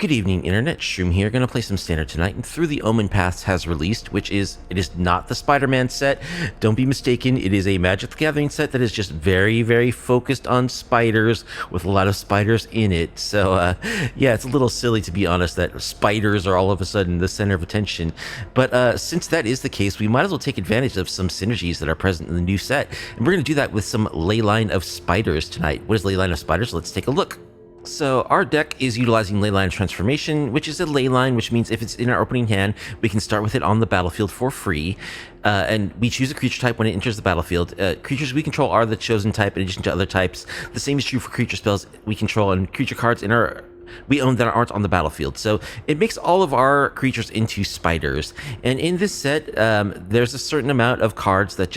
Good evening, Internet. Shroom here. Gonna play some Standard tonight, and Through the Omenpatsh has released, it is not the Spider-Man set. Don't be mistaken. It is a Magic the Gathering set that is just very, very focused on spiders with a lot of spiders in it. So, yeah, it's a little silly to be honest that spiders are all of a sudden the center of attention. But since that is the case, we might as well take advantage of some synergies that are present in the new set, and we're gonna do that with some Leyline of Spiders tonight. What is Leyline of Spiders? Let's take a look. So our deck is utilizing Leyline of Transformation, which is a leyline, which means if it's in our opening hand, we can start with it on the battlefield for free. And we choose a creature type when it enters the battlefield. Creatures we control are the chosen type in addition to other types. The same is true for creature spells we control and creature cards we own that aren't on the battlefield. So it makes all of our creatures into spiders. And in this set, there's a certain amount of cards that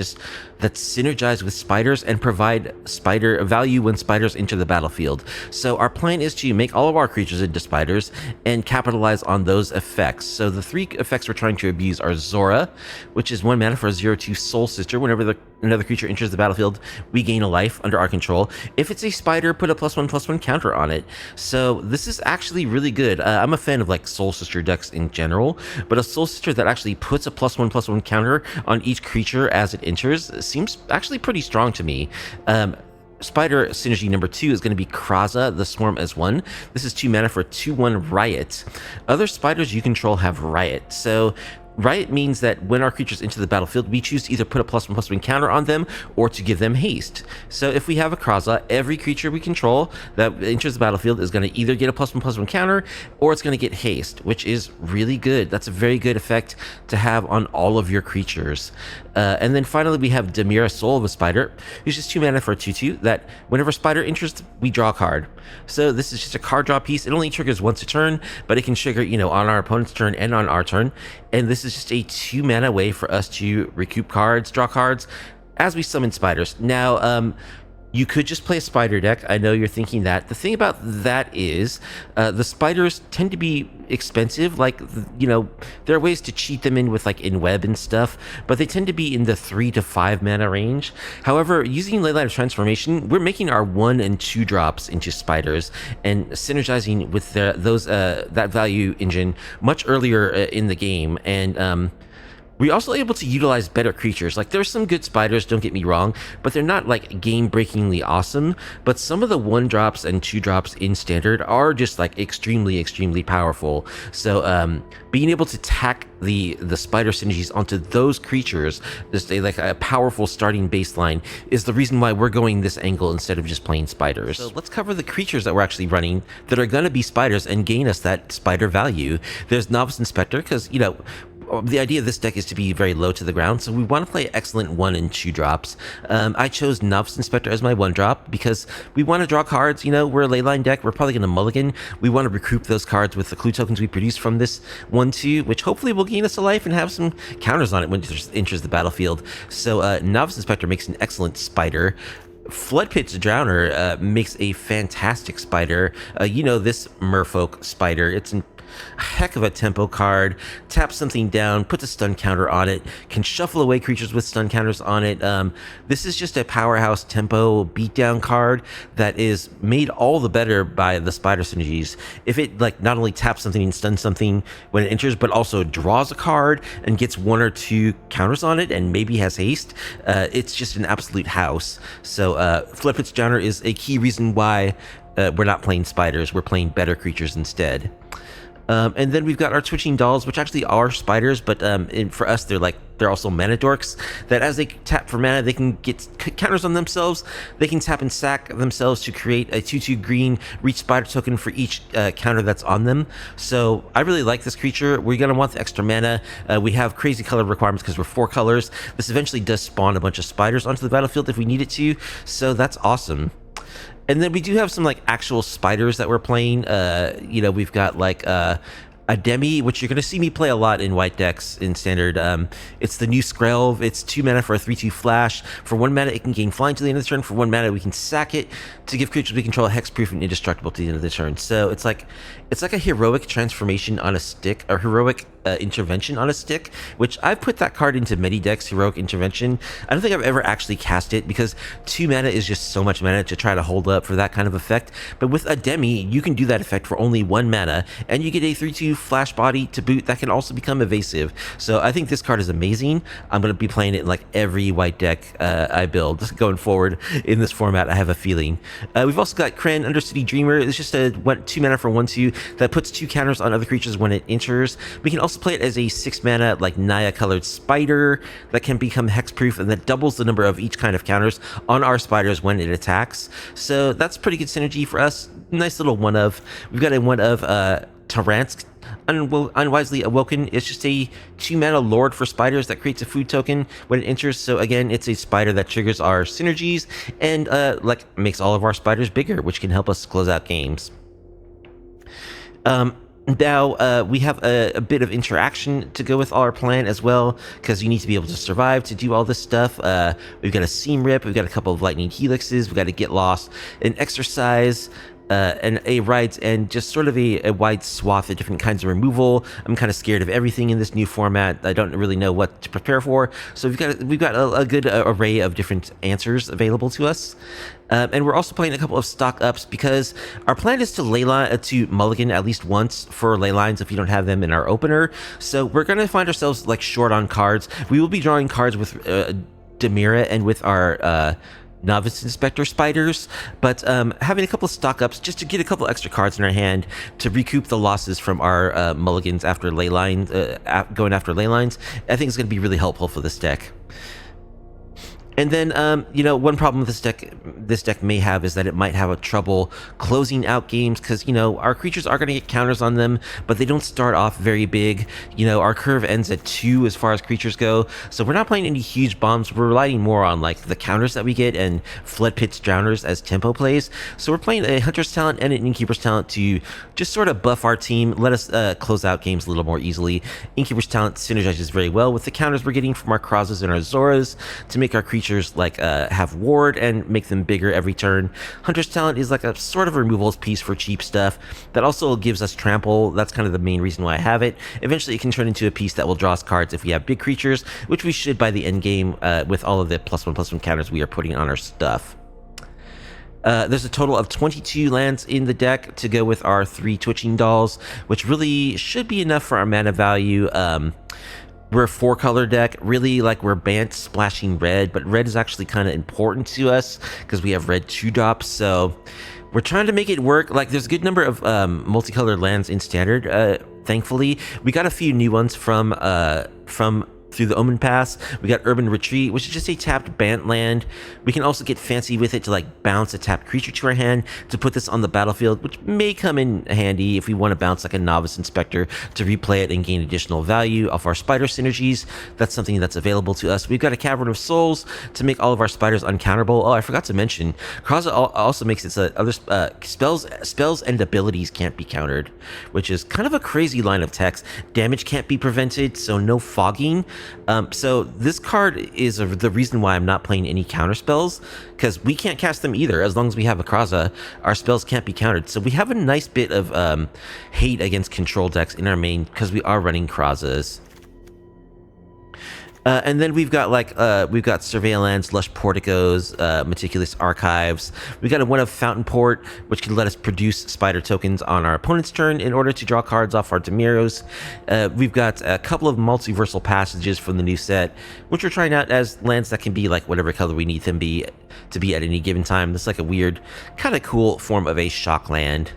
synergize with spiders and provide spider value when spiders enter the battlefield. So our plan is to make all of our creatures into spiders and capitalize on those effects. So the three effects we're trying to abuse are Zora, which is 1 mana for a 0/2 Soul Sister. Whenever another creature enters the battlefield, we gain a life under our control. If it's a spider, put a +1/+1 counter on it. So this is actually really good. I'm a fan of like Soul Sister decks in general, but a Soul Sister that actually puts a +1/+1 counter on each creature as it enters seems actually pretty strong to me. Spider synergy number 2 is going to be Kraza, the Swarm as 1. This is 2 mana for a 2/1 Riot. Other spiders you control have Riot. So Riot means that when our creatures enter the battlefield, we choose to either put a +1/+1 counter on them or to give them haste. So if we have a Kraza, every creature we control that enters the battlefield is going to either get a +1/+1 counter or it's going to get haste, which is really good. That's a very good effect to have on all of your creatures. And then finally, we have Demera, Soul of a Spider, who's just 2 mana for a 2/2, that whenever Spider enters, we draw a card. So this is just a card draw piece. It only triggers once a turn, but it can trigger, on our opponent's turn and on our turn. And this is just a 2 mana way for us to recoup cards, draw cards, as we summon spiders. Now, you could just play a spider deck. I know you're thinking that. The thing about that is the spiders tend to be expensive. Like, there are ways to cheat them in with like in web and stuff, but they tend to be in the 3 to 5 mana range. However, using Leyline of Transformation, we're making our 1 and 2 drops into spiders and synergizing with that value engine much earlier in the game. And we're also able to utilize better creatures. Like, there's some good spiders, don't get me wrong, but they're not like game-breakingly awesome. But some of the 1 drops and 2 drops in Standard are just like extremely, extremely powerful. So being able to tack the spider synergies onto those creatures, just like a powerful starting baseline, is the reason why we're going this angle instead of just playing spiders. So let's cover the creatures that we're actually running that are going to be spiders and gain us that spider value. There's Novice Inspector, because the idea of this deck is to be very low to the ground, so we want to play excellent 1 and 2 drops. I chose Novice Inspector as my 1 drop because we want to draw cards. We're a Leyline deck. We're probably going to mulligan. We want to recoup those cards with the clue tokens we produce from this 1/2, which hopefully will gain us a life and have some counters on it when it enters the battlefield. So Novice Inspector makes an excellent spider. Floodpits Drowner makes a fantastic spider. This merfolk spider. It's a heck of a tempo card. Taps something down, puts a stun counter on it, can shuffle away creatures with stun counters on it. This is just a powerhouse tempo beatdown card that is made all the better by the spider synergies. If it not only taps something and stuns something when it enters, but also draws a card and gets 1 or 2 counters on it and maybe has haste, it's just an absolute house. So Floodpits Drowner is a key reason why we're not playing spiders. We're playing better creatures instead. And then we've got our Twitching Dolls, which actually are spiders, but for us, they're also mana dorks, that as they tap for mana, they can get counters on themselves. They can tap and sack themselves to create a 2/2 green reach spider token for each counter that's on them. So I really like this creature. We're going to want the extra mana. We have crazy color requirements because we're 4 colors. This eventually does spawn a bunch of spiders onto the battlefield if we need it to, so that's awesome. And then we do have some actual spiders that we're playing. We've got a Demi, which you're going to see me play a lot in white decks in Standard. It's the new Skrelv. It's 2 mana for a 3/2 flash. For 1 mana, it can gain flying to the end of the turn. For 1 mana, we can sack it to give creatures we control hexproof and indestructible to the end of the turn. So it's like a heroic transformation on a stick, or heroic Intervention on a stick, which I've put that card into many decks, Heroic Intervention. I don't think I've ever actually cast it because 2 mana is just so much mana to try to hold up for that kind of effect. But with a Demi, you can do that effect for only 1 mana, and you get a 3/2 flash body to boot that can also become evasive. So I think this card is amazing. I'm going to be playing it in like every white deck I build going forward in this format, I have a feeling. We've also got Kren, Undercity Dreamer. It's just a 2 mana for 1/2 that puts 2 counters on other creatures when it enters. We can also play it as a 6 mana like Naya colored spider that can become hexproof, and that doubles the number of each kind of counters on our spiders when it attacks. So that's pretty good synergy for us. Nice little one of. We've got a one of Taransk, Unwisely Awoken. It's just a 2 mana lord for spiders that creates a food token when it enters. So again, it's a spider that triggers our synergies and like makes all of our spiders bigger, which can help us close out games. Now, we have a bit of interaction to go with our plan as well, because you need to be able to survive to do all this stuff. We've got a Seam Rip, we've got a couple of Lightning Helixes, we've got to Get Lost, an Exercise, and a riot, and just sort of a wide swath of different kinds of removal. I'm kind of scared of everything in this new format. I don't really know what to prepare for, so we've got a good array of different answers available to us. And we're also playing a couple of stock ups because our plan is to Leyline to mulligan at least once for Leylines if you don't have them in our opener. So we're going to find ourselves like short on cards. We will be drawing cards with Demera and with our Novice Inspector spiders, but having a couple of stock ups just to get a couple extra cards in our hand to recoup the losses from our mulligans after Leyline, going after Leylines, I think is going to be really helpful for this deck. And then, you know, one problem with this deck may have is that it might have a trouble closing out games because, you know, our creatures are going to get counters on them, but they don't start off very big. You know, our curve ends at 2 as far as creatures go, so we're not playing any huge bombs. We're relying more on, like, the counters that we get and Floodpits, Drowners as tempo plays. So we're playing a Hunter's Talent and an Innkeeper's Talent to just sort of buff our team, let us close out games a little more easily. Innkeeper's Talent synergizes very well with the counters we're getting from our Krazas and our Zoras to make our creatures like have ward and make them bigger every turn. Hunter's Talent is like a sort of removals piece for cheap stuff that also gives us trample. That's kind of the main reason why I have it. Eventually it can turn into a piece that will draw us cards if we have big creatures, which we should by the end game with all of the +1/+1 counters we are putting on our stuff. There's a total of 22 lands in the deck to go with our 3 Twitching Dolls, which really should be enough for our mana value. We're a 4-color deck, really, like we're Bant splashing red, but red is actually kind of important to us because we have red 2-drops, so we're trying to make it work. Like, there's a good number of multicolored lands in Standard, thankfully. We got a few new ones from through the Omenpatsh. We got Urban Retreat, which is just a tapped Bant land. We can also get fancy with it to like bounce a tapped creature to our hand to put this on the battlefield, which may come in handy if we want to bounce like a Novice Inspector to replay it and gain additional value off our spider synergies. That's something that's available to us. We've got a Cavern of Souls to make all of our spiders uncounterable. Oh, I forgot to mention, Kraza also makes it so that other spells and abilities can't be countered, which is kind of a crazy line of text. Damage can't be prevented, so no fogging. So this card is the reason why I'm not playing any counterspells, because we can't cast them either. As long as we have a Kraza, our spells can't be countered. So we have a nice bit of hate against control decks in our main because we are running Krazas. And then we've got Surveillance, Lush Porticos, Meticulous Archives. We've got a one of Fountain Port, which can let us produce spider tokens on our opponent's turn in order to draw cards off our Demeros. We've got a couple of Multiversal Passages from the new set, which we're trying out as lands that can be like whatever color we need them to be at any given time. That's like a weird, kind of cool form of a shock land.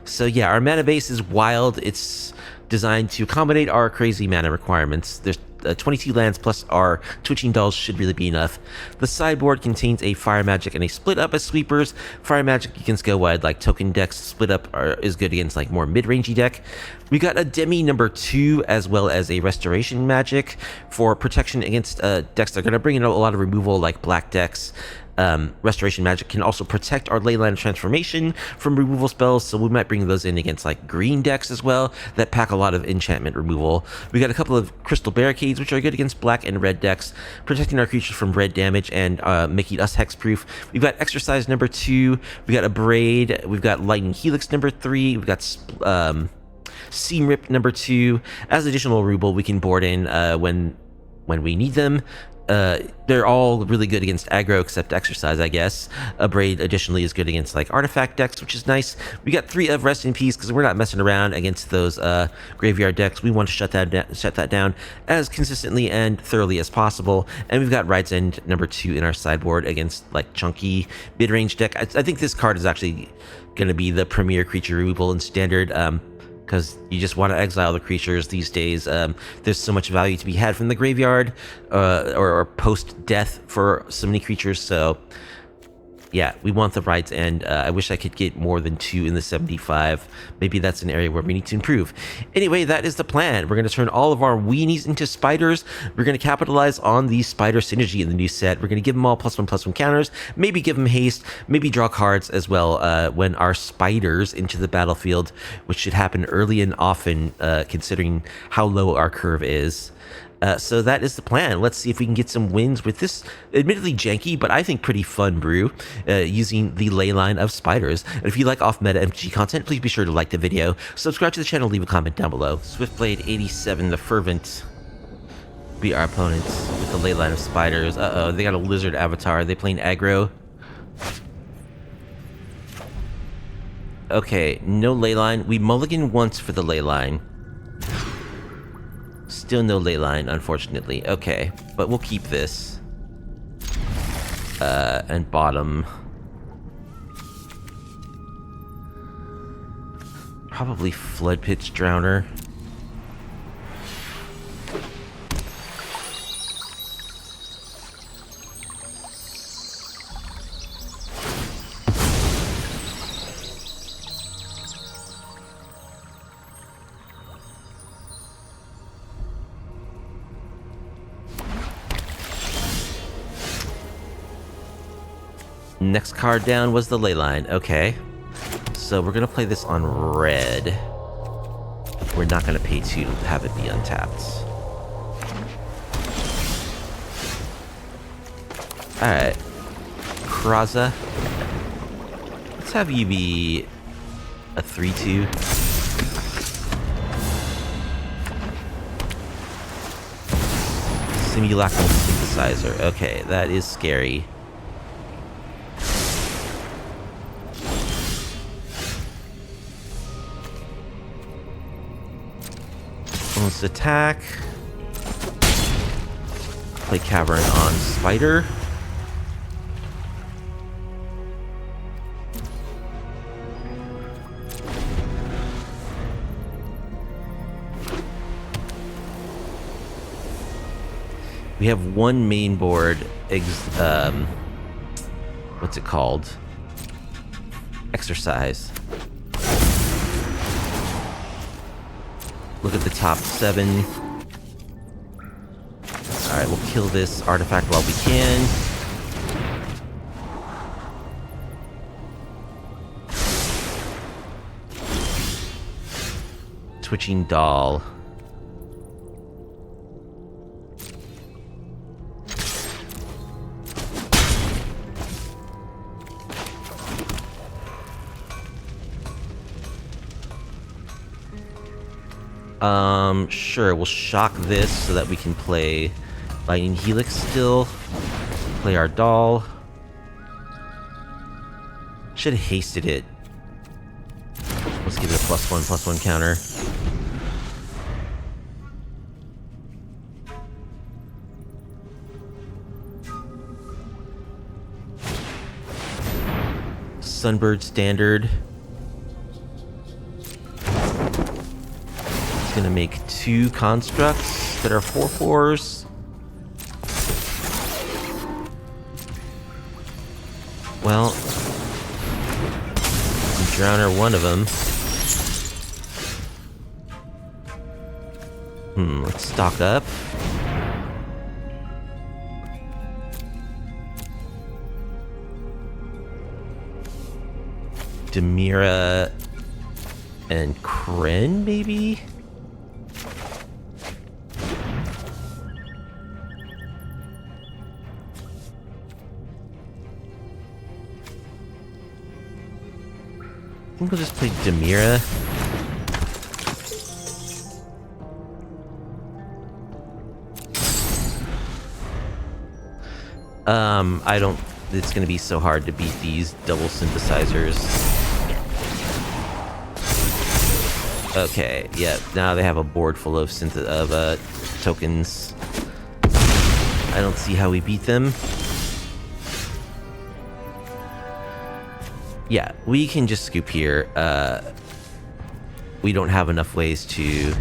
So yeah, our mana base is wild. It's designed to accommodate our crazy mana requirements. There's 22 lands plus our Twitching Dolls should really be enough. The sideboard contains a Fire Magic and a Split Up as sweepers. Fire Magic against go wide like token decks. Split Up is good against like more mid-rangey deck. We got a Demi number 2 as well as a Restoration Magic for protection against decks that are going to bring in a lot of removal like black decks. Restoration Magic can also protect our Leyline of Transformation from removal spells, so we might bring those in against like green decks as well that pack a lot of enchantment removal. We got a couple of Crystal Barricades, which are good against black and red decks, protecting our creatures from red damage and making us hexproof. We've got Exercise number 2, we got a Braid, we've got Lightning Helix number 3, we've got Seam Rip number 2. As additional ruble, we can board in when we need them. They're all really good against aggro except exercise, I guess. Braid additionally is good against like artifact decks, which is nice. We got 3 of Rest in Peace because we're not messing around against those graveyard decks. We want to shut that down as consistently and thoroughly as possible. And we've got Riot's End number 2 in our sideboard against like chunky mid-range deck. I think this card is actually going to be the premier creature removal in Standard. Because you just want to exile the creatures these days. There's so much value to be had from the graveyard or post-death for so many creatures. So, yeah, we want the Riot's End. I wish I could get more than 2 in the 75. Maybe that's an area where we need to improve. Anyway, that is the plan. We're going to turn all of our weenies into spiders. We're going to capitalize on the spider synergy in the new set. We're going to give them all +1/+1 counters. Maybe give them haste. Maybe draw cards as well when our spiders into the battlefield, which should happen early and often considering how low our curve is. So that is the plan. Let's see if we can get some wins with this admittedly janky, but I think pretty fun brew using the Leyline of Spiders. And if you like off-meta MTG content, please be sure to like the video, subscribe to the channel, leave a comment down below. Swiftblade 87, the Fervent, be our opponents with the Leyline of Spiders. Uh-oh, they got a lizard avatar. Are they playing aggro? Okay, no Leyline. We mulligan once for the Leyline. Still no Leyline, unfortunately. Okay, but we'll keep this. And bottom. Probably Floodpits Drowner. Next card down was the Leyline. Okay. So we're gonna play this on red. We're not gonna pay 2 to have it be untapped. Alright. Kraza. Let's have you be a 3/2. Simulacral Synthesizer. Okay, that is scary. Let's attack. Play Cavern on Spider. We have one main board. What's it called? Exercise. Look at the top 7. Alright, we'll kill this artifact while we can. Twitching Doll. Sure, we'll shock this so that we can play Lightning Helix still. Play our doll. Should have hasted it. Let's give it a +1/+1 counter. Sunbird Standard. Gonna make 2 constructs that are 4/4s. Well, Drowner one of them. Let's stock up. Demera and Kren, maybe? I think we'll just play Demera. I don't... It's gonna be so hard to beat these double synthesizers. Okay, yeah, now they have a board full of tokens. I don't see how we beat them. Yeah, we can just scoop here. We don't have enough ways to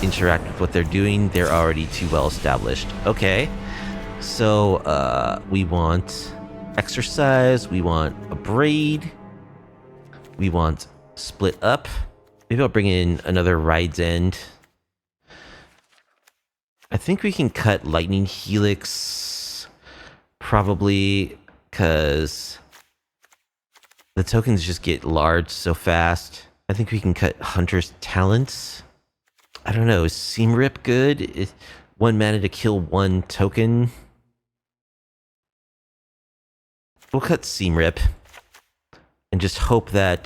interact with what they're doing. They're already too well established. Okay, so we want exercise, we want a braid, we want split up. Maybe I'll bring in another Ride's End. I think we can cut Lightning Helix, probably, because the tokens just get large so fast. I think we can cut Hunter's Talents. I don't know, is Seam Rip good? 1 mana to kill 1 token. We'll cut Seam Rip. And just hope that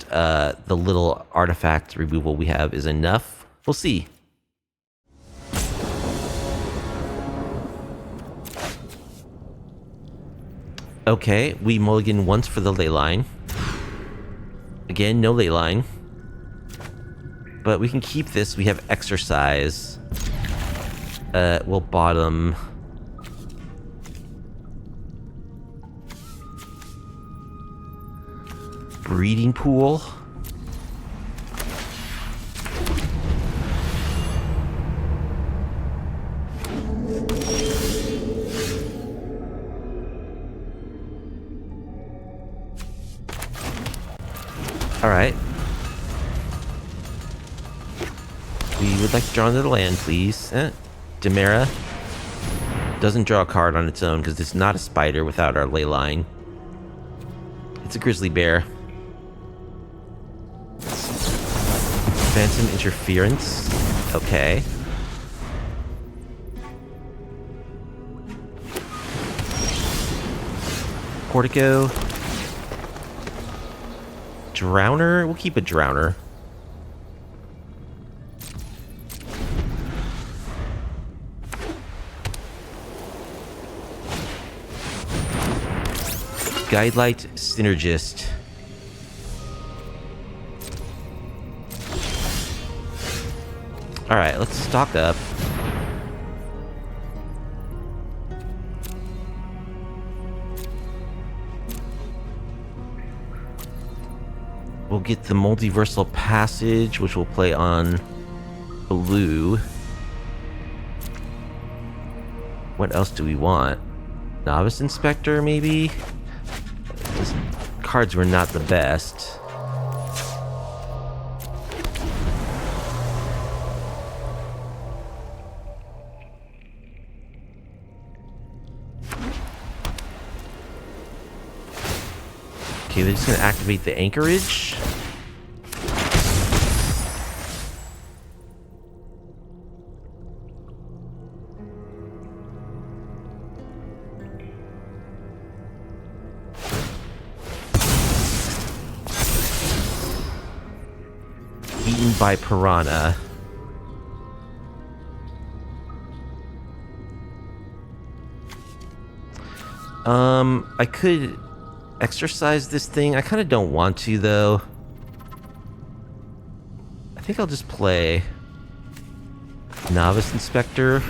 the little artifact removal we have is enough. We'll see. Okay, we mulligan once for the Leyline. Again, no Leyline. But we can keep this. We have exercise. We'll bottom... Breeding Pool. Alright. We would like to draw another land, please. Demera doesn't draw a card on its own because it's not a spider without our Leyline. It's a grizzly bear. Phantom Interference. Okay. Portico. Drowner? We'll keep a Drowner. Guidelight Synergist. Alright, let's stock up. We'll get the Multiversal Passage, which we'll play on blue. What else do we want? Novice Inspector, maybe? These cards were not the best. Okay, they're just gonna activate the anchorage. Eaten by Piranha. I could exercise this thing. I kind of don't want to, though. I think I'll just play Novice Inspector.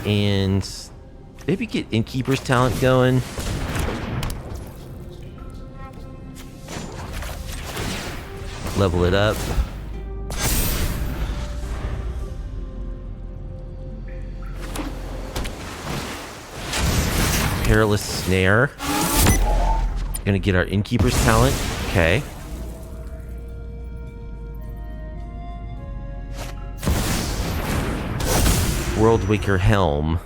And maybe get Innkeeper's Talent going. Level it up. Perilous Snare. Gonna get our Innkeeper's Talent. Okay. Worldwaker Helm.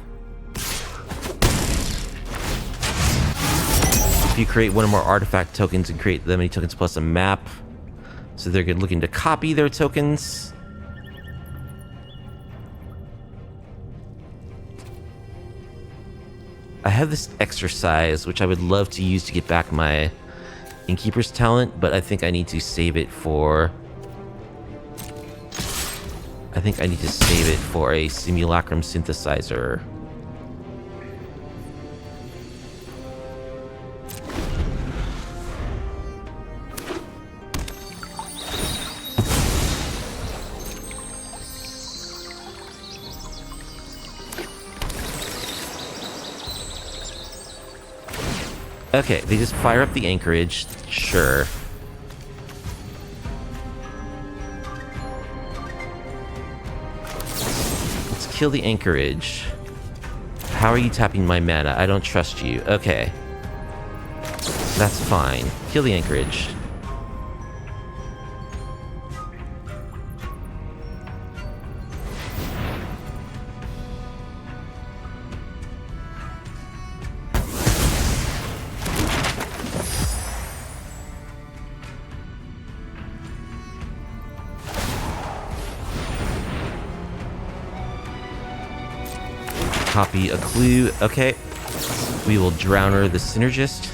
If you create one or more artifact tokens and create that many tokens plus a map. So they're looking to copy their tokens. I have this exercise, which I would love to use to get back my Innkeeper's Talent, but I think I need to save it for... I think I need to save it for a Simulacrum Synthesizer. Okay, they just fire up the anchorage. Sure. Let's kill the anchorage. How are you tapping my mana? I don't trust you. Okay. That's fine. Kill the anchorage. Copy a clue. Okay. We will Drowner the Synergist.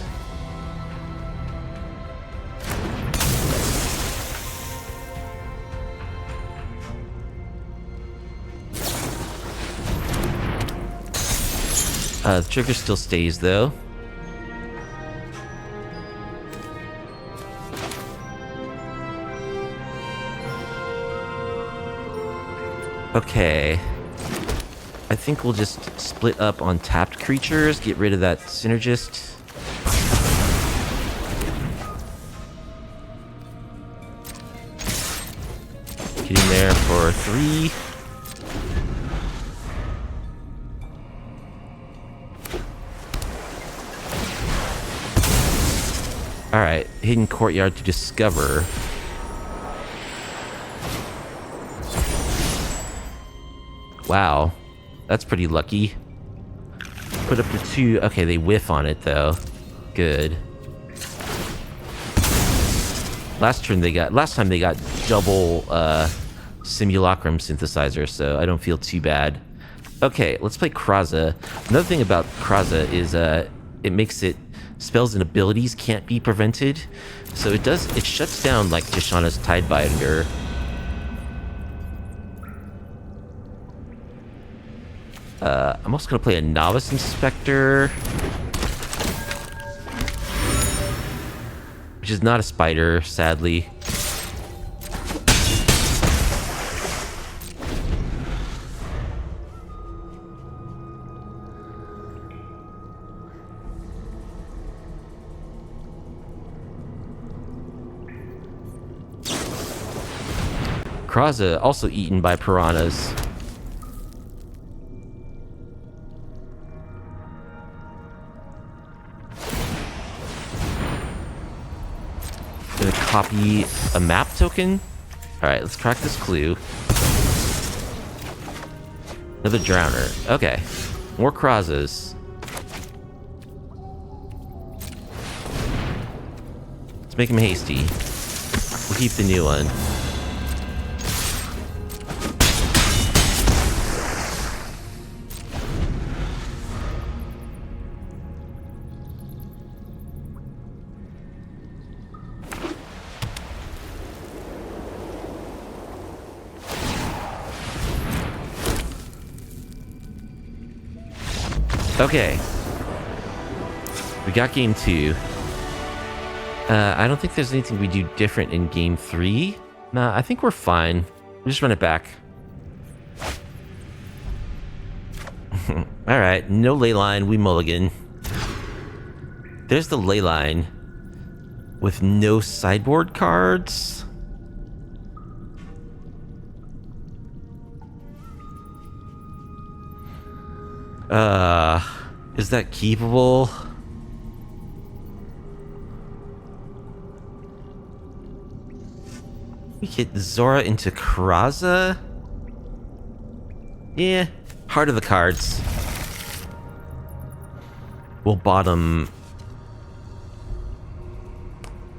The trigger still stays, though. Okay. I think we'll just split up on tapped creatures, get rid of that Synergist. Getting there for 3. Alright, Hidden Courtyard to discover. Wow. That's pretty lucky. Put up to 2. Okay, they whiff on it, though. Good. Last time they got double Simulacrum Synthesizer, so I don't feel too bad. Okay, let's play Kraza. Another thing about Kraza is it makes it spells and abilities can't be prevented. So it shuts down like Tishana's Tidebinder. I'm also going to play a Novice Inspector, which is not a spider, sadly. Kraza also eaten by piranhas. Gonna copy a map token. Alright, let's crack this clue. Another Drowner. Okay. More Krazas. Let's make him hasty. We'll keep the new one. Okay. We got game 2. I don't think there's anything we do different in game 3. Nah, I think we're fine. We'll just run it back. Alright, no Leyline, we mulligan. There's the Leyline. With no sideboard cards. Is that keepable? We get Zora into Kraza? Yeah, heart of the cards. We'll bottom...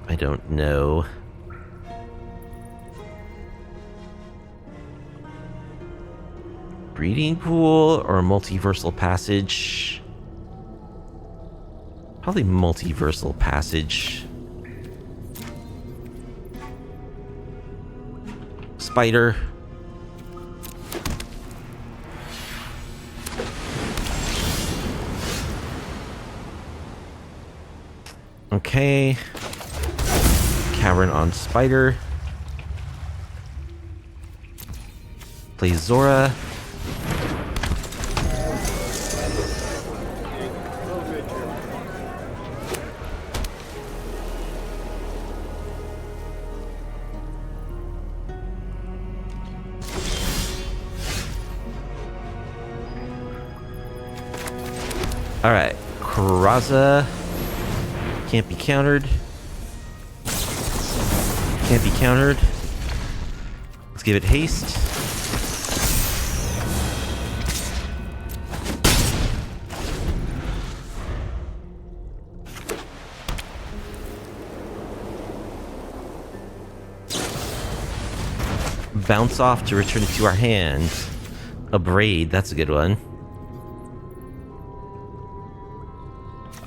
I don't know. Breeding Pool or Multiversal Passage? Probably Multiversal Passage. Spider. Okay. Cavern on Spider. Play Zora. Kraza. Can't be countered. Can't be countered. Let's give it haste. Bounce off to return it to our hand. A braid, that's a good one.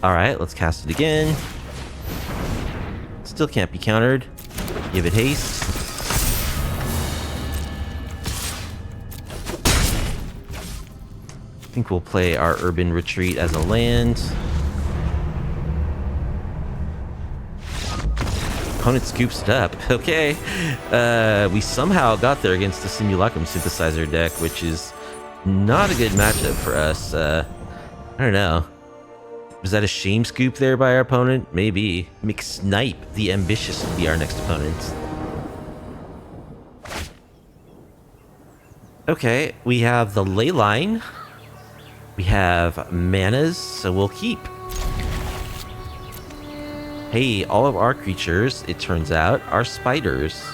Alright, let's cast it again. Still can't be countered. Give it haste. I think we'll play our Urban Retreat as a land. Opponent scoops it up. Okay. We somehow got there against the Simulacrum Synthesizer deck, which is not a good matchup for us. I don't know. Was that a shame scoop there by our opponent? Maybe. McSnipe, the Ambitious, will be our next opponent. Okay, we have the Leyline. We have manas, so we'll keep. Hey, all of our creatures, it turns out, are spiders.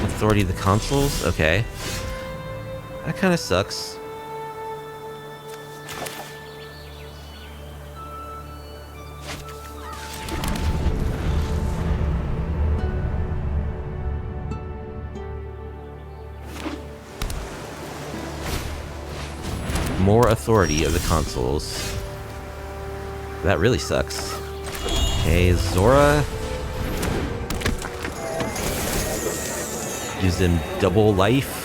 Authority of the Consuls? Okay. That kind of sucks. More authority of the Consuls. That really sucks. Okay, Zora. Gives them double life.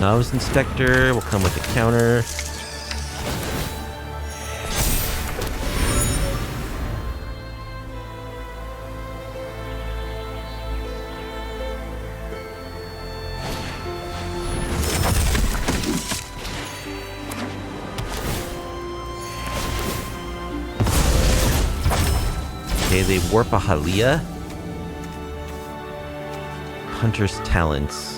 Novice Inspector will come with a counter. Okay, they warp a Halia. Hunter's Talents.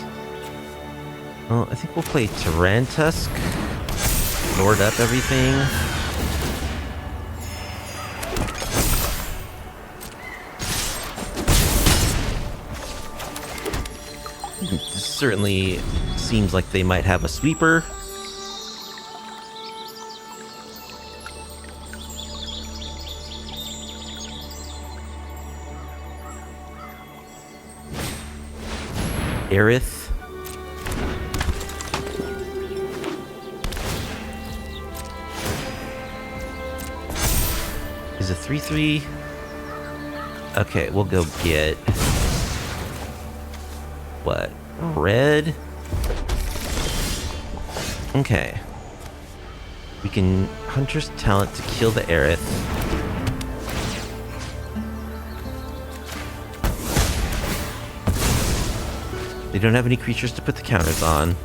Well, I think we'll play Tarantusk. Lord up everything. This certainly seems like they might have a sweeper. Aerith. Is a 3/3. Okay, we'll go get what? Red? Okay. We can Hunter's Talent to kill the Aerith. They don't have any creatures to put the counters on.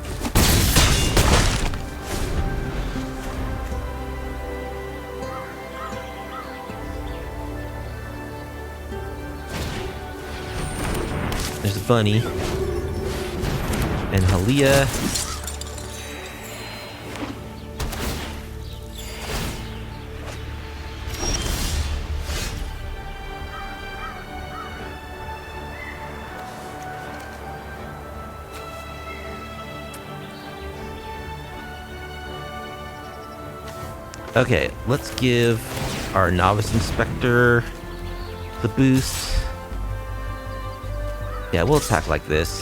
There's a bunny. And Halia. Okay, let's give our Novice Inspector the boost. Yeah, we'll attack like this.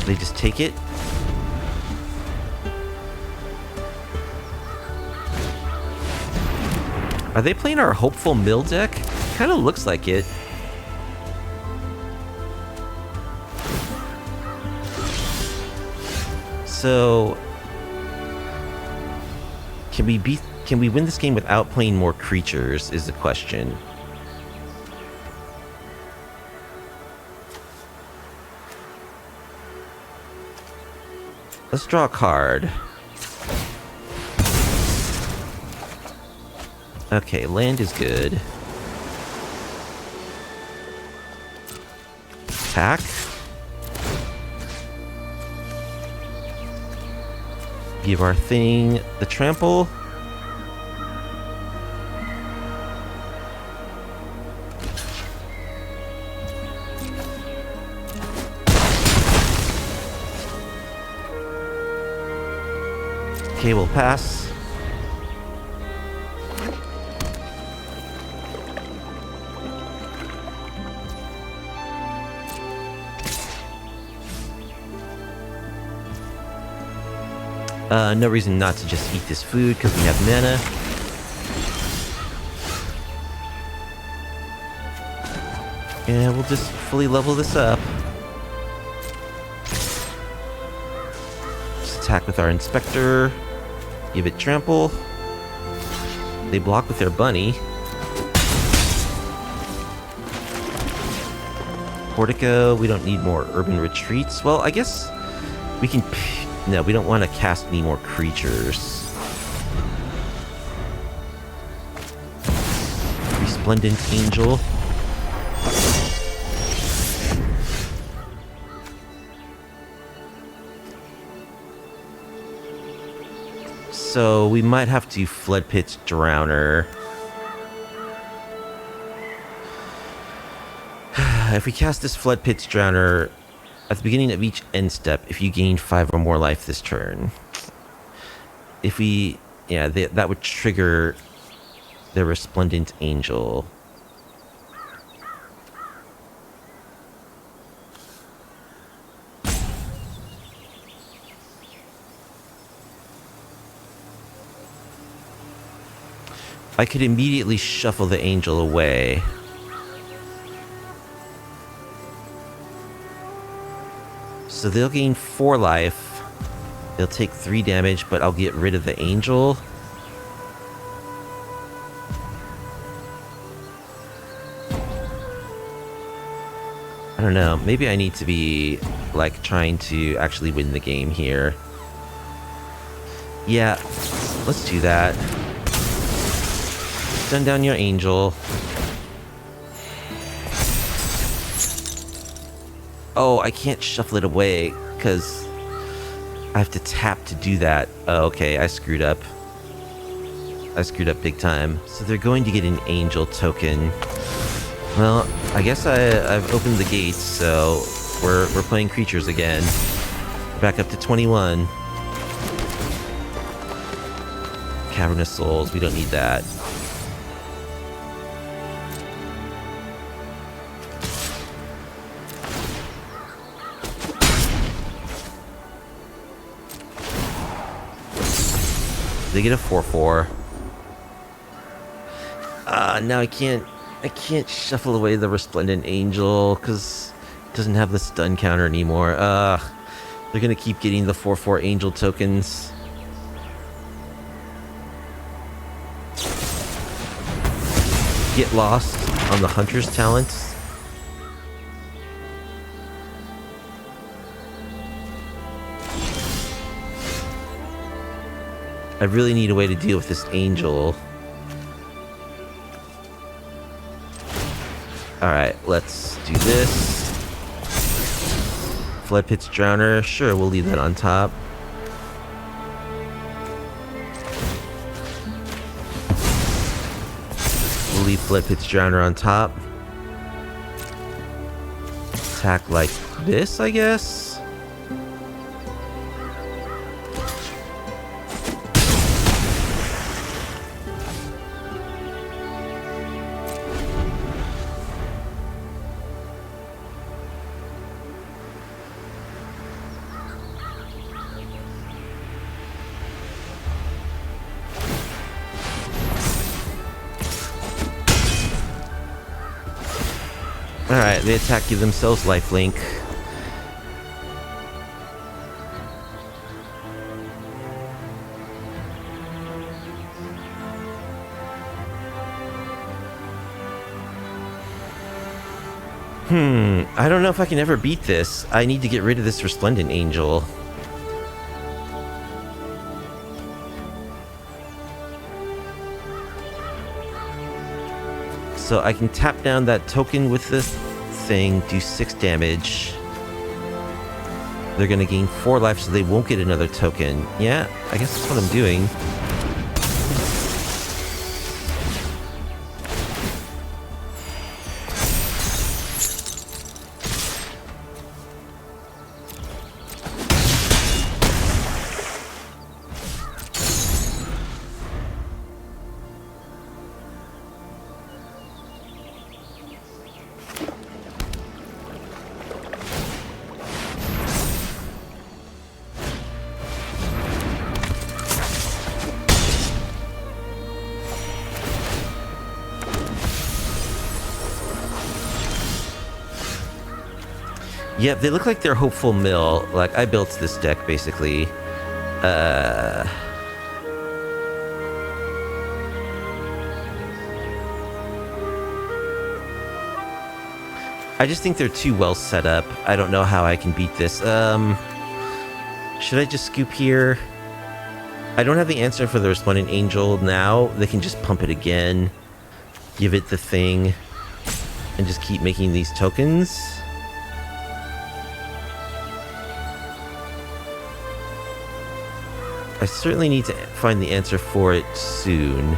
They just take it. Are they playing our Hopeful Mill deck? Kind of looks like it. So, can we win this game without playing more creatures is the question. Let's draw a card. Okay, land is good. attack. Give our thing the trample. Okay, we'll pass. No reason not to just eat this food because we have mana. And we'll just fully level this up. Just attack with our inspector. Give it trample. They block with their bunny. Portico, we don't need more urban retreats. Well, I guess we can... No, we don't want to cast any more creatures. Resplendent Angel. So we might have to Floodpits Drowner. If we cast this Floodpits Drowner at the beginning of each end step, if you gain 5 or more life this turn. If we... Yeah, that would trigger the Resplendent Angel. I could immediately shuffle the angel away. So they'll gain 4 life. They'll take 3 damage, but I'll get rid of the angel. I don't know. Maybe I need to be, like, trying to actually win the game here. Yeah, let's do that. Stun down your angel. Oh, I can't shuffle it away because I have to tap to do that. Oh, okay, I screwed up. I screwed up big time. So they're going to get an angel token. Well, I guess I've opened the gates, so we're playing creatures again. Back up to 21. Cavernous Souls, we don't need that. They get a 4/4. Now I can't shuffle away the Resplendent Angel because it doesn't have the stun counter anymore. They're gonna keep getting the 4/4 angel tokens. Get lost on the Hunter's talents. I really need a way to deal with this angel. Alright, let's do this. Floodpits Drowner. Sure, we'll leave that on top. We'll leave Floodpits Drowner on top. Attack like this, I guess? Alright, they attack, give themselves lifelink. I don't know if I can ever beat this. I need to get rid of this Resplendent Angel. So I can tap down that token with this thing, do 6 damage. They're gonna gain 4 life, so they won't get another token. Yeah, I guess that's what I'm doing. Yep, they look like they're hopeful mill. Like, I built this deck, basically. I just think they're too well set up. I don't know how I can beat this. Should I just scoop here? I don't have the answer for the Resplendent Angel now. They can just pump it again. Give it the thing. And just keep making these tokens. I certainly need to find the answer for it soon.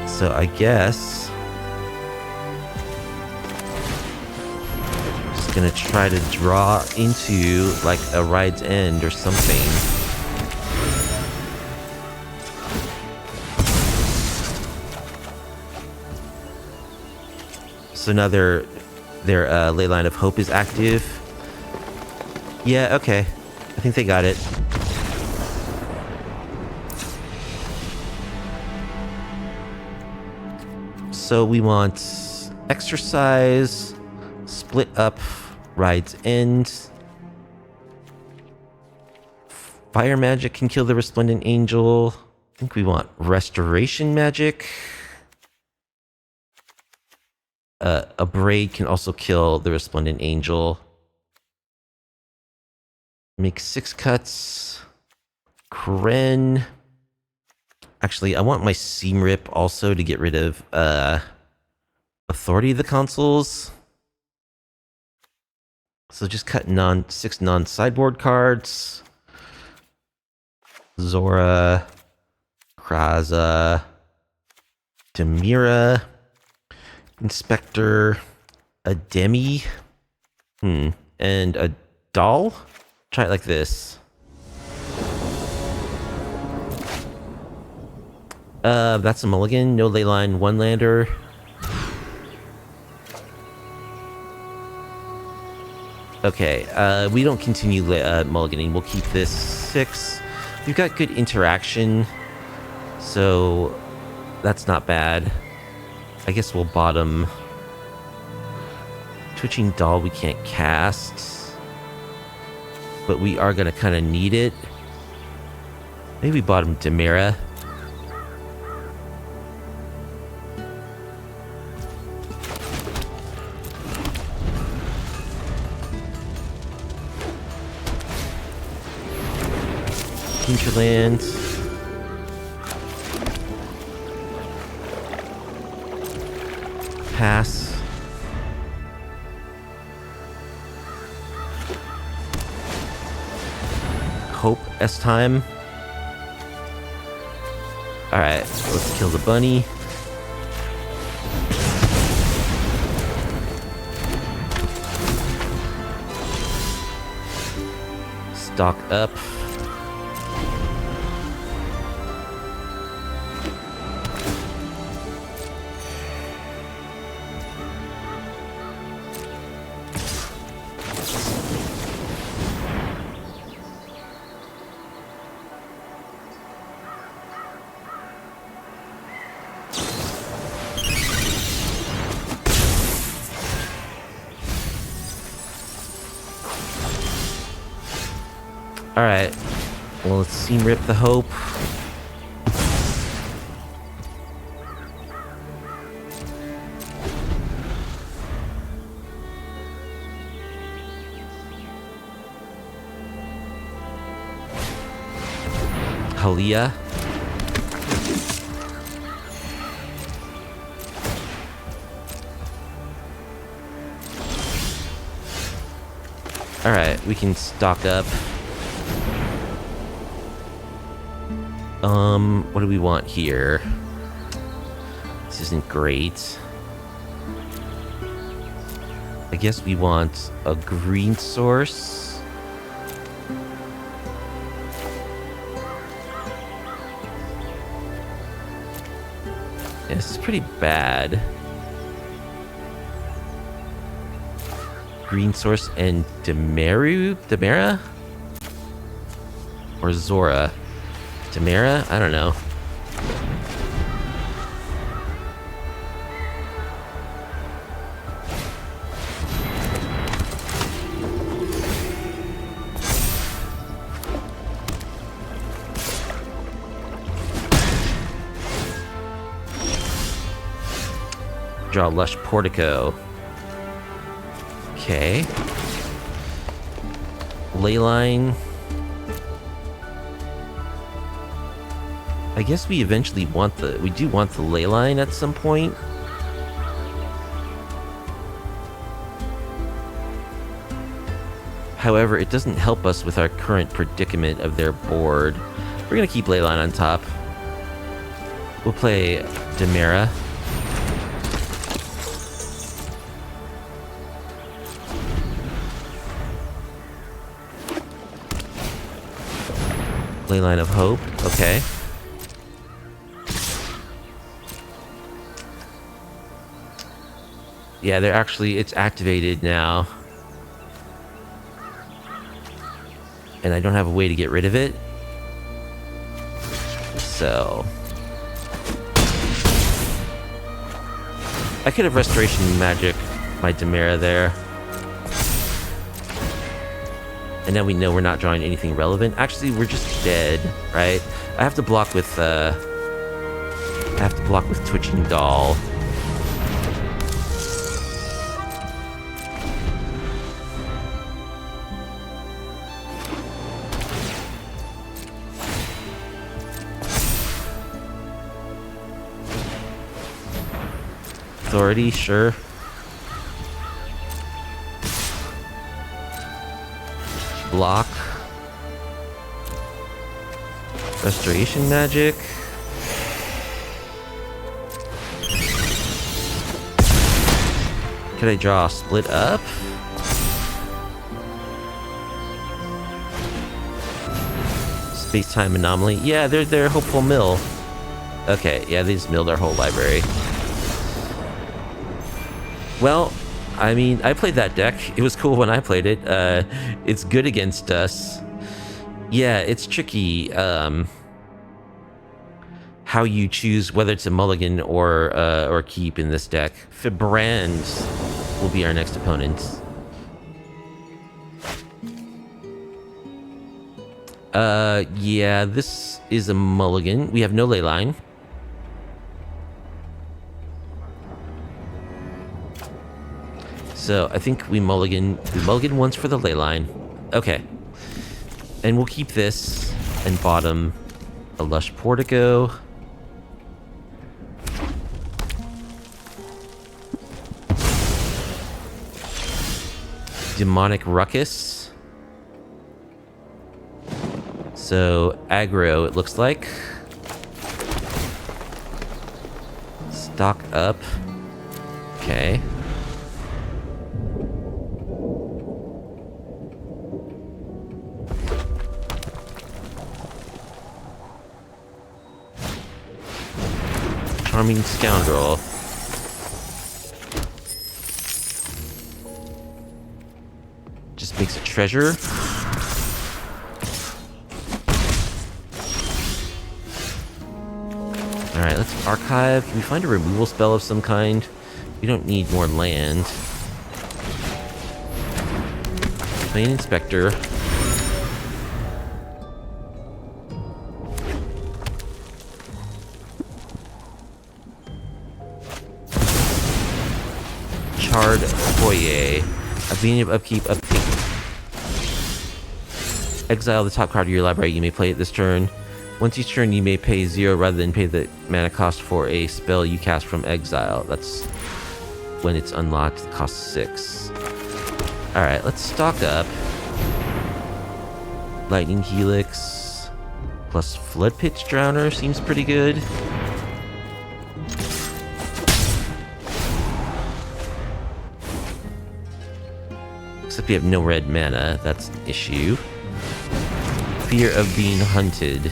So I guess... just gonna try to draw into, like, a ride's end or something. So now their Leyline of Hope is active. Yeah, okay. I think they got it. So we want exercise, split up, ride's end. Fire magic can kill the Resplendent Angel. I think we want restoration magic. A braid can also kill the Resplendent Angel. Make 6 cuts. Kren. Actually, I want my Seam Rip also to get rid of Authority of the Consuls. So just cut 6 non-sideboard cards. Zora. Kraza. Demera. Inspector. A Demi. And a Doll? Try it like this. That's a mulligan. No Leyline, 1-lander. Okay, we don't continue mulliganing. We'll keep this 6. We've got good interaction, so that's not bad. I guess we'll bottom. Twitching Doll we can't cast. But we are going to kind of need it. Maybe bottom Demera. Hinterland. Pass. Hope S-time. Alright, let's kill the bunny. Stock up. Alright, well, let's Seam Rip the Hope. Halia. Alright, we can stock up. What do we want here? This isn't great. I guess we want a green source. Yeah, this is pretty bad. Green source and Demera? Or Zora? Demera? I don't know. Draw Lush Portico. Okay. Leyline. I guess we eventually want the... We do want the Leyline at some point. However, it doesn't help us with our current predicament of their board. We're gonna keep Leyline on top. We'll play Demera. Leyline of Hope, okay. Yeah, they're actually, it's activated now. And I don't have a way to get rid of it. So... I could have Restoration Magic my Demera there. And now we know we're not drawing anything relevant. Actually, we're just dead, right? I have to block with Twitching Doll. Authority, sure. Block. Restoration Magic. Could I draw Split Up? Space-Time Anomaly. Yeah, they're Hopeful Mill. Okay, yeah, they just milled our whole library. Well, I mean, I played that deck. It was cool when I played it. It's good against us. Yeah, it's tricky. How you choose whether it's a mulligan or keep in this deck. Fibrand will be our next opponent. Yeah, this is a mulligan. We have no Leyline. So I think we mulligan once for the Leyline. Okay. And we'll keep this and bottom a Lush Portico. Demonic Ruckus. So aggro, it looks like. Stock up. Okay. Charming Scoundrel. Just makes a treasure. Alright, let's archive. Can we find a removal spell of some kind? We don't need more land. Main Inspector. Charred Foyer. Avenue of Upkeep. Exile the top card of your library. You may play it this turn. Once each turn, you may pay 0 rather than pay the mana cost for a spell you cast from Exile. That's when it's unlocked. It costs 6. Alright, let's stock up. Lightning Helix plus Floodpits Drowner seems pretty good. Except we have no red mana, that's an issue. Fear of being hunted.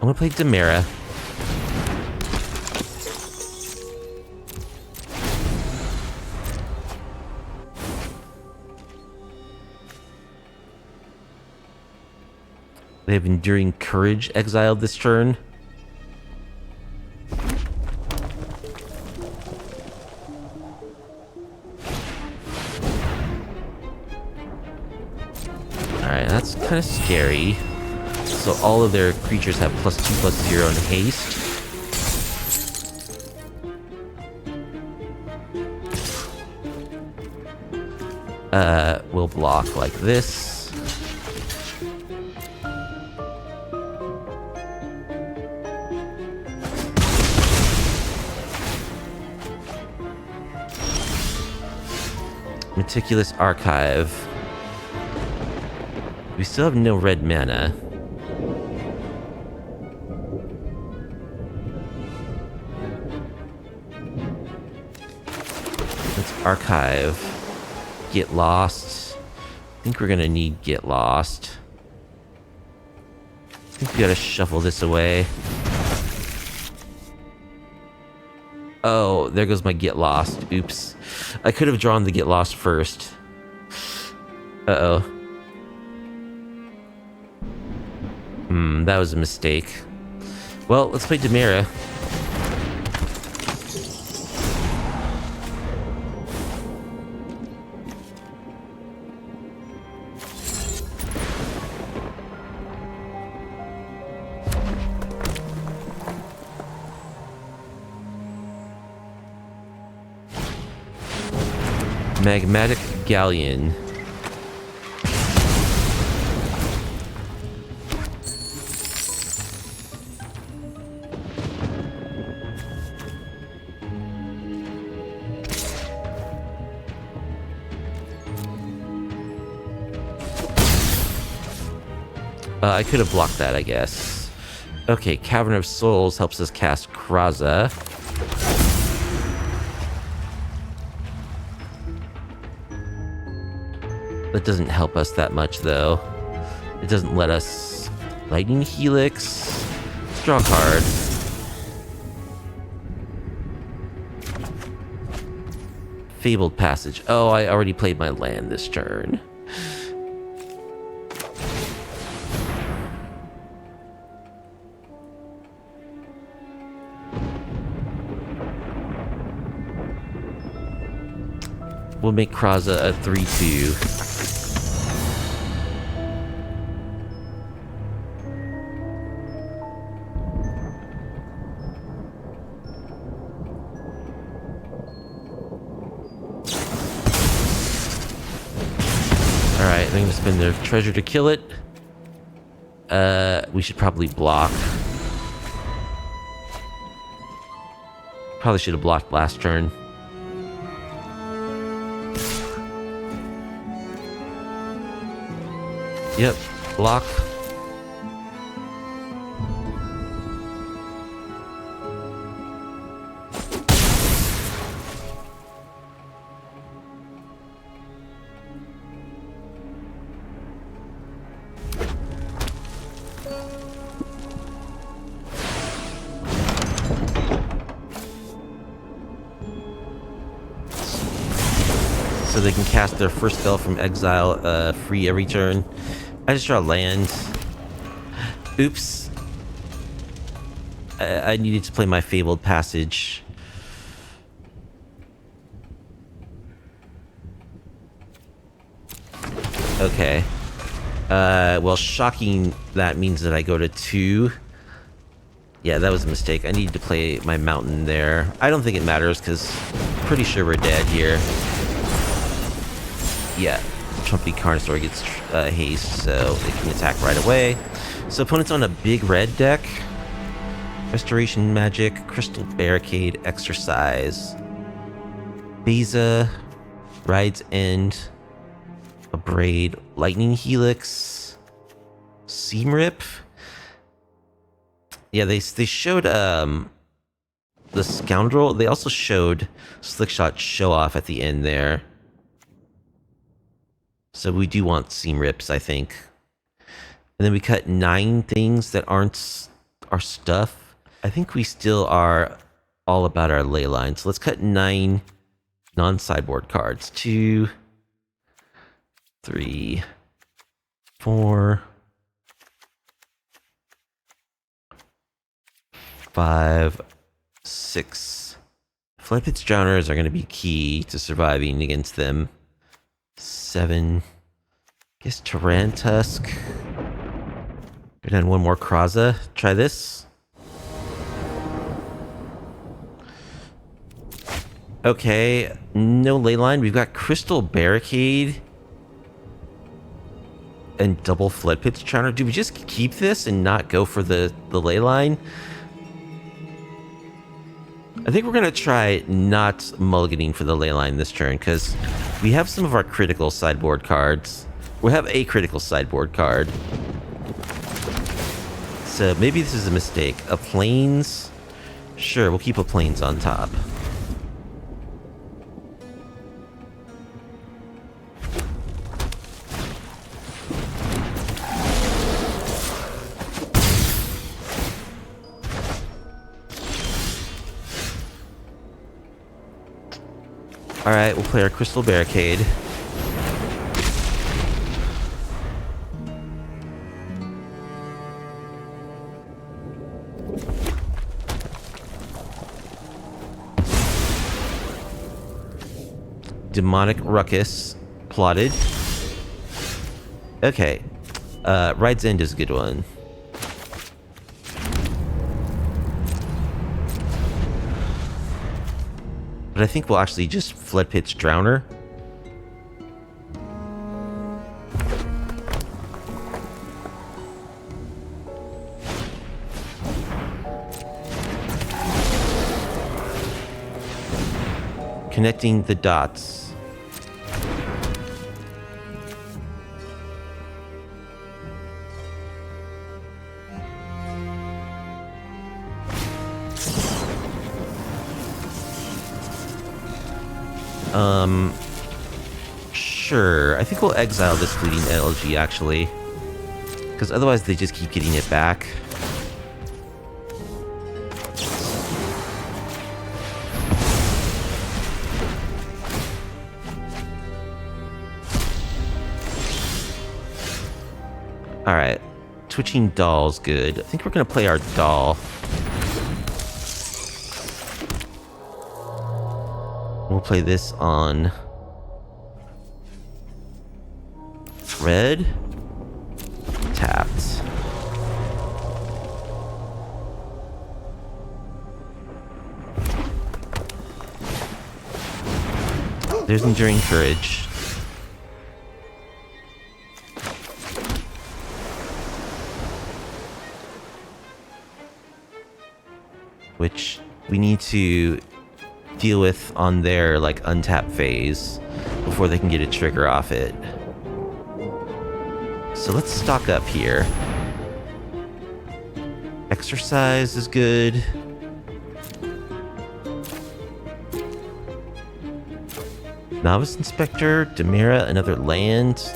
I'm gonna play Demera. They have Enduring Courage exiled this turn. Alright, that's kind of scary. So all of their creatures have +2/+0 in haste. We'll block like this. Meticulous Archive. We still have no red mana. Let's archive. Get Lost. I think we're gonna need Get Lost. I think we gotta shuffle this away. Oh, there goes my Get Lost. Oops. I could have drawn the Get Lost first. Uh-oh. That was a mistake. Well, let's play Demera. Magmatic Galleon. I could have blocked that, I guess. Okay, Cavern of Souls helps us cast Kraza. That doesn't help us that much, though. It doesn't let us... Lightning Helix. Draw a card. Fabled Passage. Oh, I already played my land this turn. We'll make Kraza a 3/2. Alright, they're gonna spend their treasure to kill it. We should probably block. Probably should have blocked last turn. Yep, block. So they can cast their first spell from Exile free every turn. I just draw land. Oops. I needed to play my Fabled Passage. Okay. Well, shocking, that means that I go to 2. Yeah, that was a mistake. I needed to play my mountain there. I don't think it matters, because pretty sure we're dead here. Yeah. Trumpy Carnosaur gets haste, so they can attack right away. So opponent's on a big red deck. Restoration Magic, Crystal Barricade, Exercise, Beza, Ride's End, Abrade, Lightning Helix, Seam Rip. Yeah, they showed the Scoundrel. They also showed Slickshot Show Off at the end there. So we do want Seam Rips, I think. And then we cut 9 things that aren't our stuff. I think we still are all about our ley line. So let's cut 9 non-sideboard cards. 2, 3, 4, 5, 6. Floodpits Drowners are going to be key to surviving against them. 7. I guess Tarantusk. Go down one more Kraza. Try this. Okay, no Leyline. We've got Crystal Barricade and double Floodpits Drowner. Do we just keep this and not go for the Leyline? I think we're going to try not mulliganing for the Leyline this turn, because we have some of our critical sideboard cards. We have a critical sideboard card. So maybe this is a mistake. A Plains? Sure, we'll keep a Plains on top. Alright, we'll play our Crystal Barricade. Demonic Ruckus plotted. Okay. Ride's End is a good one. But I think we'll actually just Floodpits Drowner. Connecting the dots. Sure. I think we'll exile this Fleeting Elegy, actually. Because otherwise they just keep getting it back. Alright. Twitching Doll's good. I think we're going to play our Doll. We'll play this on red. Tapped. There's Enduring Courage. Which we need to deal with on their like untap phase before they can get a trigger off it. So let's stock up here. Exercise is good. Novice Inspector, Demera, another land.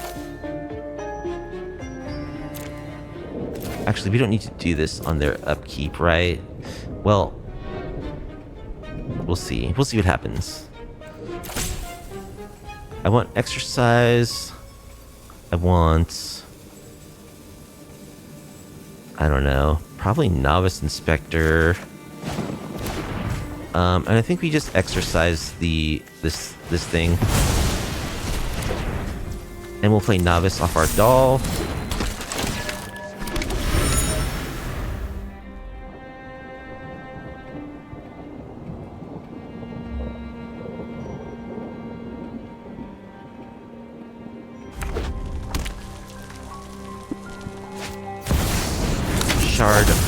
Actually, we don't need to do this on their upkeep, right? Well, we'll see. We'll see what happens. I want Exercise. I want... I don't know. Probably Novice Inspector. And I think we just exercise this thing. And we'll play Novice off our Doll.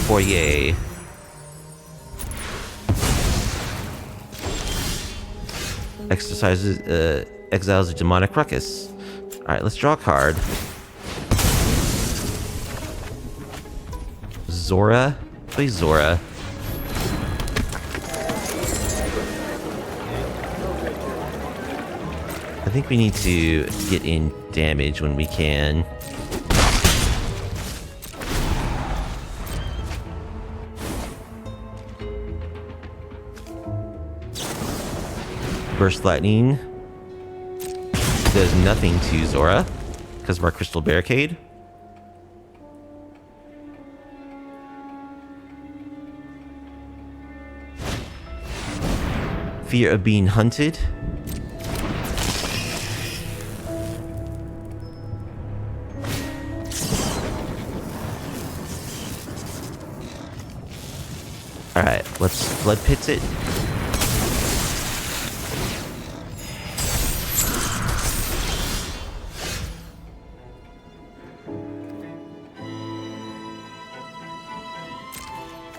foyer. Exiles a demonic ruckus. Alright, let's draw a card. Zora? Play Zora. I think we need to get in damage when we can. Burst Lightning does nothing to Zora because of our Crystal Barricade. Fear of being hunted. Alright, let's Floodpits it.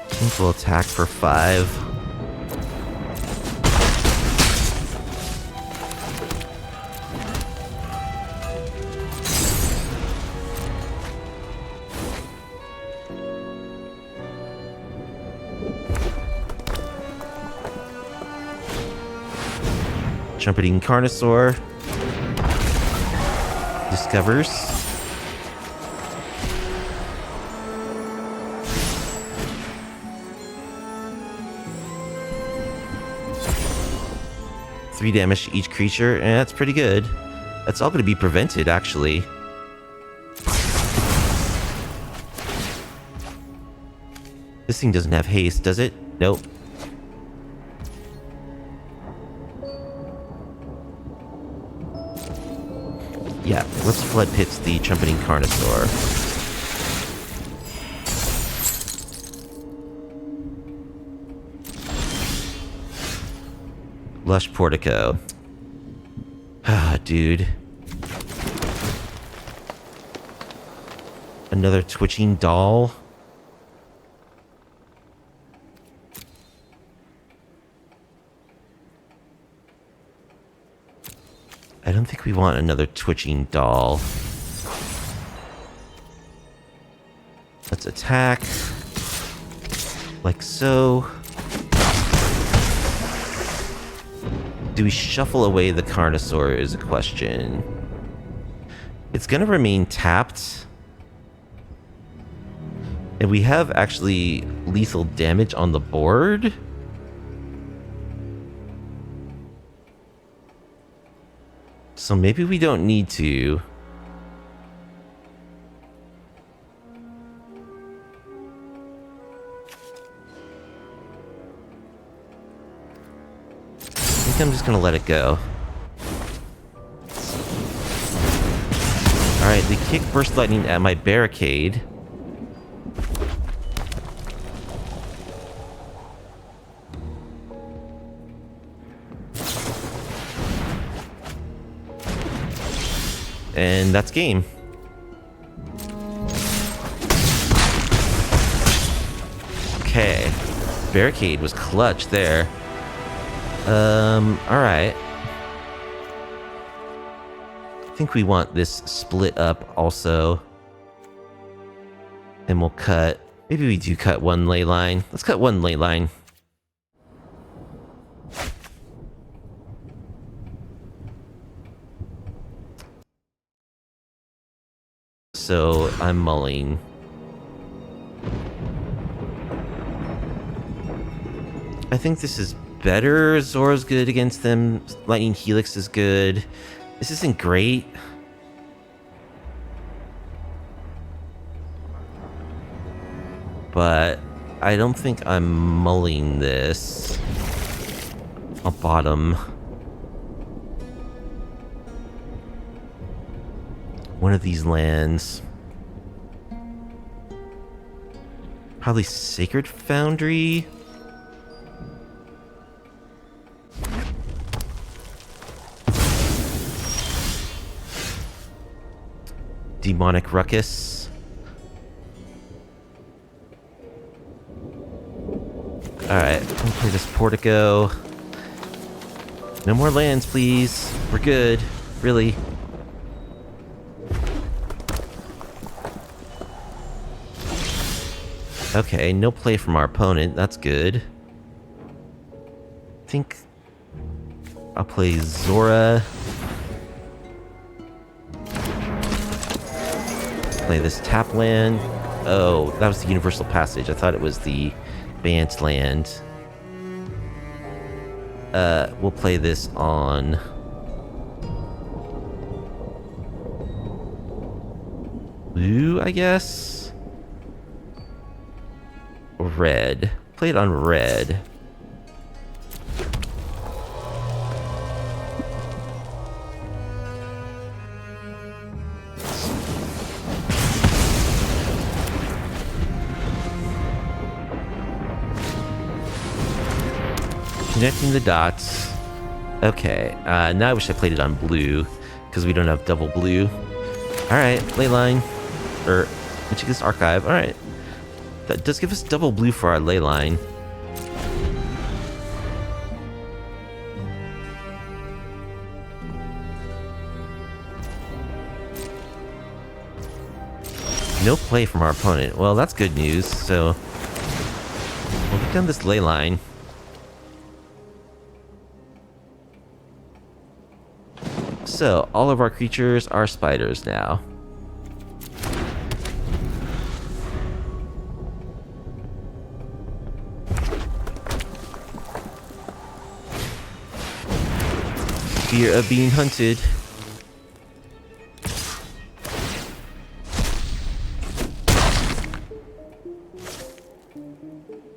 I think we'll attack for 5. Trumpeting Carnosaur discovers. Three damage to each creature, and that's pretty good. That's all going to be prevented, actually. This thing doesn't have haste, does it? Nope. Yeah, let's Floodpits the Trumpeting Carnosaur. Lush Portico. Ah, dude. Another twitching doll. I don't think we want another twitching doll. Let's attack. Like so. Do we shuffle away the Carnosaur is a question. It's gonna remain tapped. And we have actually lethal damage on the board. So maybe we don't need to. I think I'm just gonna let it go. Alright, they kick Burst Lightning at my barricade. And that's game. Okay. Barricade was clutch there. Alright. I think we want this split up also. And we'll cut... Maybe we do cut one ley line. Let's cut one ley line. So I'm mulling. I think this is better. Zora's good against them. Lightning Helix is good. This isn't great. But I don't think I'm mulling this. I'll bottom. One of these lands. Probably Sacred Foundry. Demonic Ruckus. Play this portico. No more lands, please. We're good. Really. Okay, no play from our opponent. That's good. I think I'll play Zora. Play this tap land. Oh, that was the Universal Passage. I thought it was the Bant land. We'll play this on... blue, I guess? Or red. Play it on red. Connecting the dots. Okay, now I wish I played it on blue, because we don't have double blue. Alright, Leyline. Or, Michigan's Archive. Alright. That does give us double blue for our Leyline. No play from our opponent. Well, that's good news, so... we'll get down this Leyline. So, all of our creatures are spiders now. Fear of being hunted.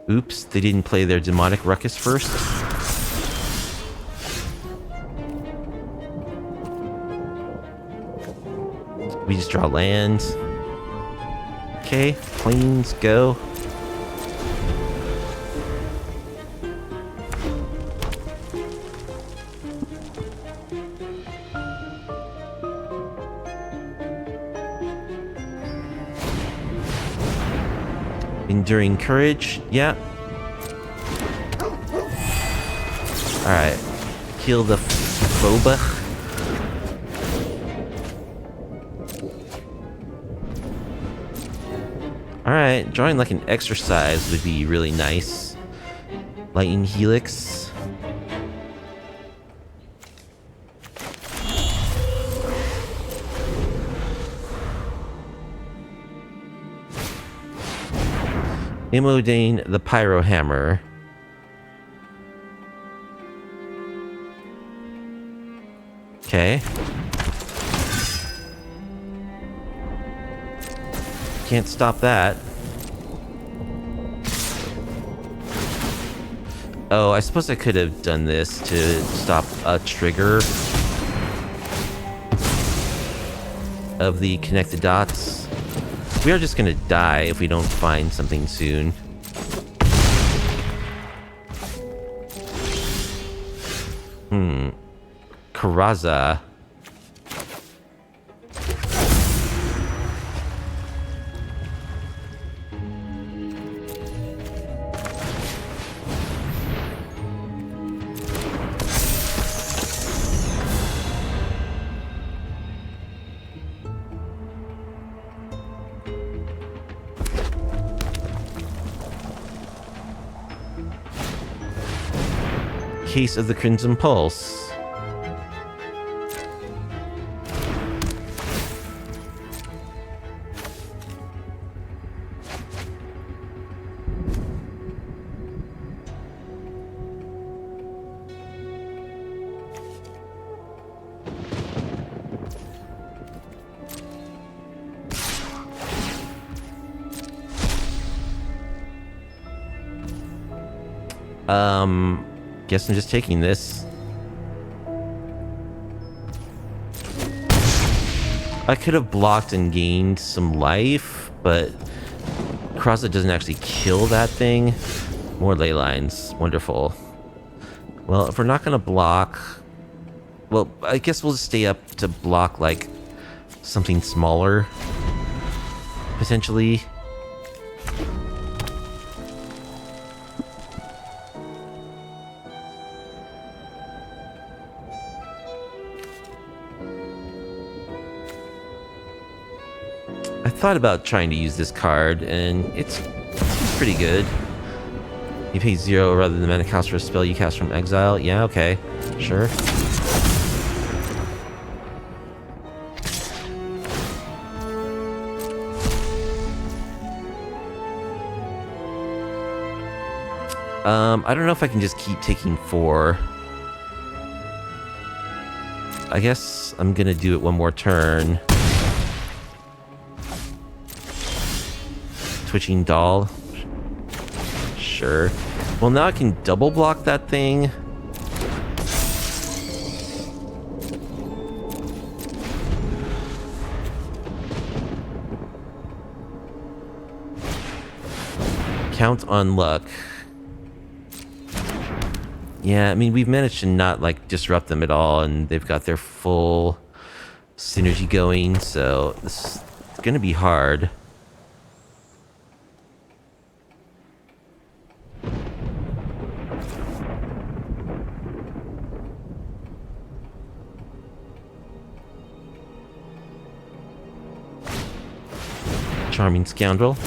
Oops, they didn't play their demonic ruckus first. We just draw land. Okay, planes go. Enduring courage, yeah. Alright. Kill the Phoba. Alright, drawing like an exercise would be really nice. Lightning Helix. Imodane the Pyro Hammer. Okay. Can't stop that. Oh, I suppose I could have done this to stop a trigger of the connected dots. We are just gonna die if we don't find something soon. Kraza. Case of the Crimson Pulse. Guess I'm just taking this. I could have blocked and gained some life, but Kraza doesn't actually kill that thing. More ley lines. Wonderful. Well, if we're not going to block... well, I guess we'll just stay up to block, like, something smaller. Potentially. thought about trying to use this card, and it's pretty good. You pay 0 rather than mana cost for a spell you cast from Exile. Yeah, okay. Sure. I don't know if I can just keep taking 4. I guess I'm gonna do it one more turn. Twitching doll. Sure. Well, now I can double block that thing. Count on luck. Yeah, I mean, we've managed to not, like, disrupt them at all, and they've got their full synergy going, so this is gonna be hard. Charming scoundrel.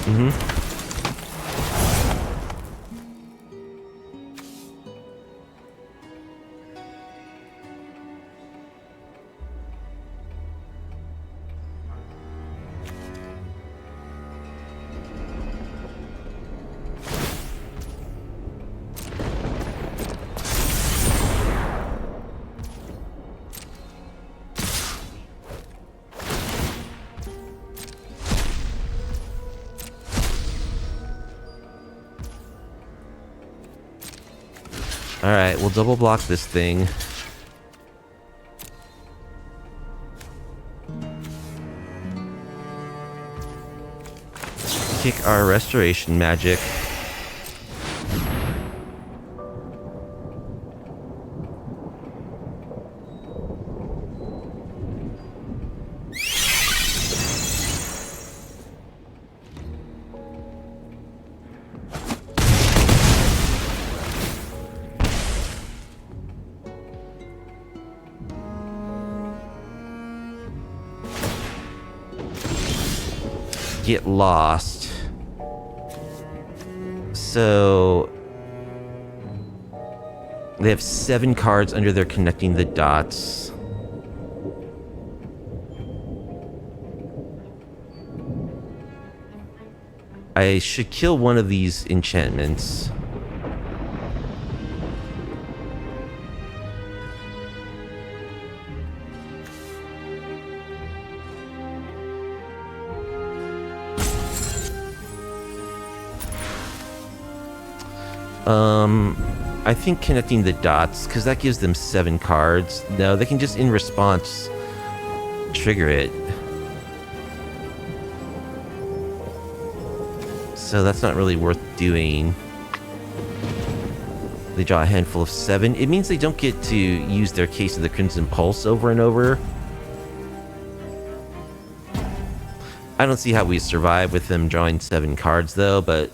Alright, we'll double block this thing. Kick our restoration magic. Get lost. So they have 7 cards under their connecting the dots. I should kill one of these enchantments. I think connecting the dots, because that gives them 7 cards. No, they can just, in response, trigger it. So that's not really worth doing. They draw a handful of 7. It means they don't get to use their Case of the Crimson Pulse over and over. I don't see how we survive with them drawing 7 cards, though, but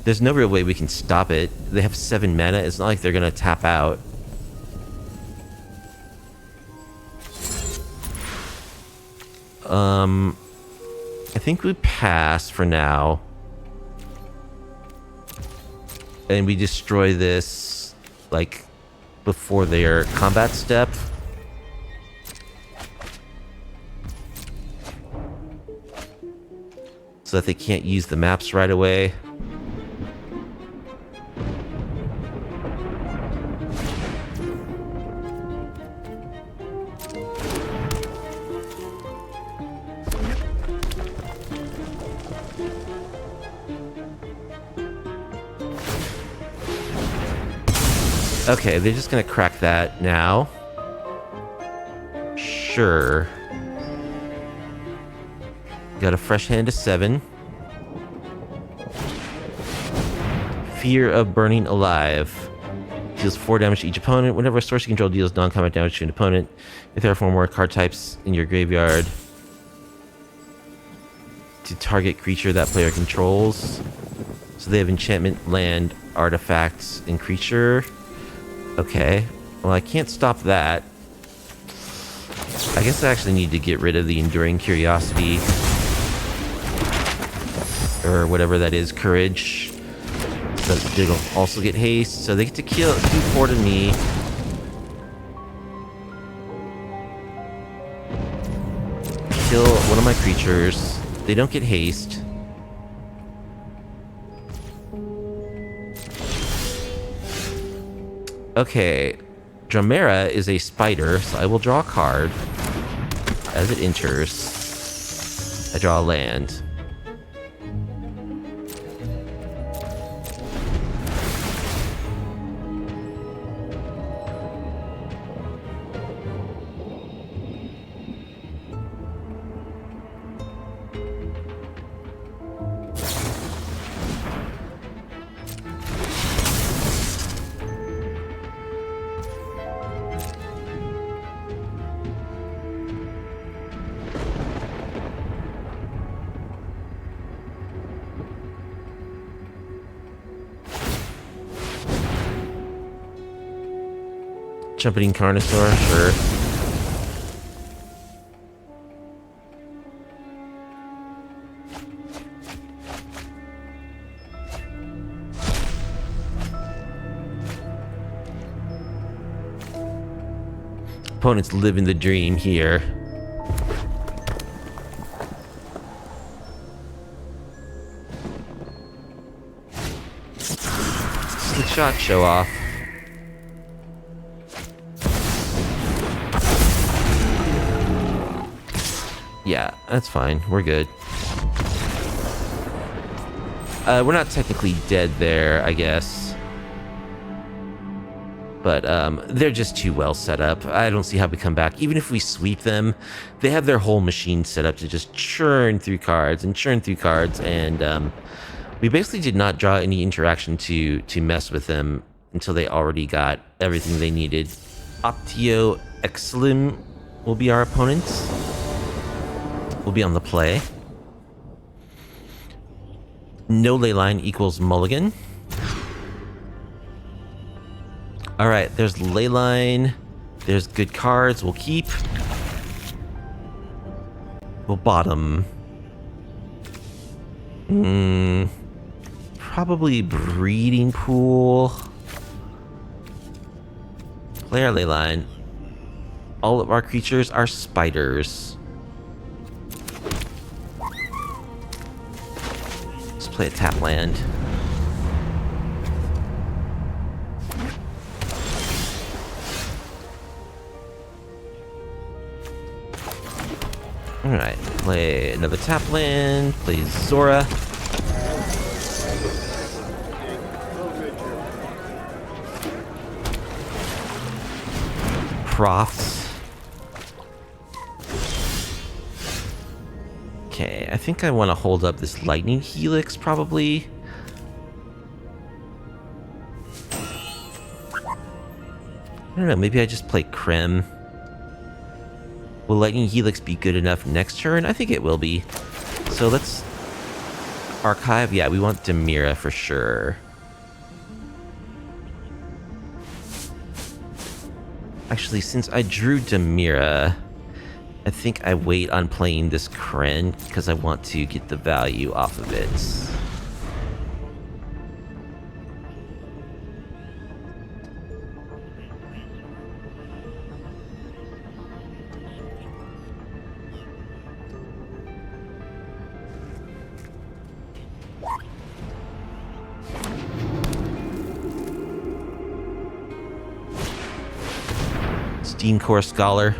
there's no real way we can stop it. They have 7 mana. It's not like they're gonna tap out. I think we pass for now. And we destroy this, like, before their combat step. So that they can't use the maps right away. Okay, they're just gonna crack that now. Sure. Got a fresh hand to 7. Fear of Burning Alive. Deals 4 damage to each opponent. Whenever a source you control deals non-combat damage to an opponent, if there are 4 more card types in your graveyard, to target creature that player controls. So they have enchantment, land, artifacts, and creature. Okay. Well, I can't stop that. I guess I actually need to get rid of the Enduring Curiosity. or whatever that is, courage. But they'll also get haste, so they get to do 4 to me. Kill one of my creatures. They don't get haste. Okay, Demera is a spider, so I will draw a card. As it enters, I draw a land. Jumping Carnosaur, sure. Opponent's living the dream here. Slick shot, show off. Yeah, that's fine. We're good. We're not technically dead there, I guess. But they're just too well set up. I don't see how we come back. Even if we sweep them, they have their whole machine set up to just churn through cards, and we basically did not draw any interaction to mess with them until they already got everything they needed. Optio Exile will be our opponent. Will be on the play. No Leyline equals mulligan. Alright, there's Leyline. There's good cards. We'll keep. We'll bottom. Probably Breeding Pool. Play our Leyline. All of our creatures are spiders. Play a tap land. Alright, play another tap land, play Zora. Profs. Okay, I think I want to hold up this lightning helix, probably. I don't know, maybe I just play Krem. Will lightning helix be good enough next turn? I think it will be. So let's archive. Yeah, we want Demera for sure. Actually, since I drew Demera, I think I wait on playing this Kren because I want to get the value off of it. Steam Core Scholar.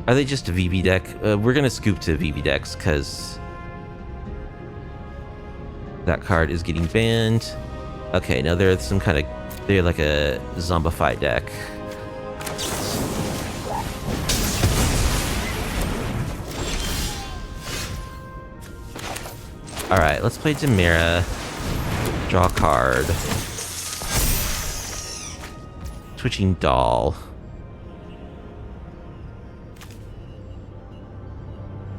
Are they just a VB deck? We're gonna scoop to VB decks because that card is getting banned. Okay, now they're some kind of, they're like a zombified deck. Alright, let's play Demera. Draw a card. Twitching Doll.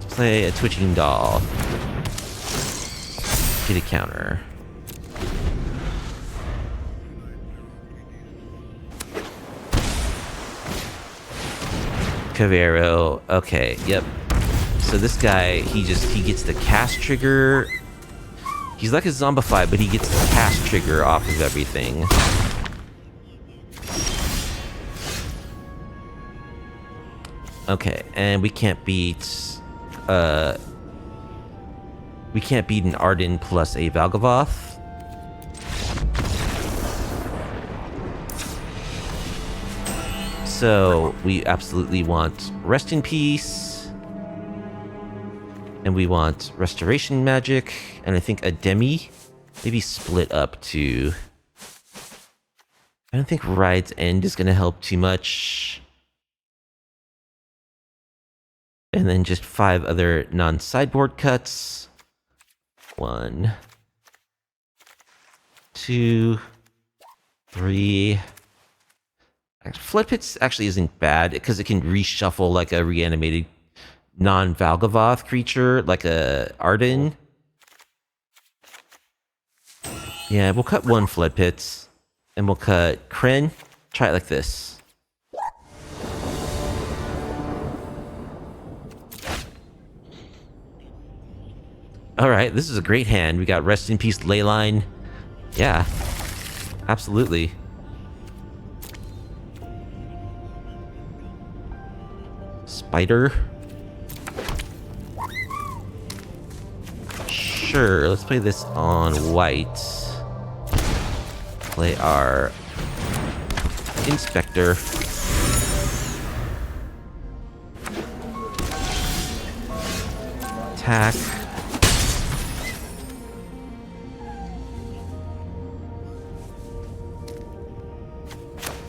Let's play a Twitching Doll. Get a counter. Cavero. Okay, yep. So this guy, he gets the cast trigger. He's like a Zombify, but he gets the cast trigger off of everything. Okay, and we can't beat an Arden plus a Valgavoth. So we absolutely want Rest in Peace. And we want Restoration Magic. And I think a Demi. Maybe split up to... I don't think Riot's End is going to help too much. And then just 5 other non-sideboard cuts. 1, 2, 3. Floodpits actually isn't bad because it can reshuffle like a reanimated non-Valgavoth creature, like a Arden. Yeah, we'll cut 1 Floodpits. And we'll cut Kren. Try it like this. Alright, this is a great hand. We got Rest in Peace Leyline. Yeah, absolutely. Spider. Sure, let's play this on white. Play our Inspector. Attack.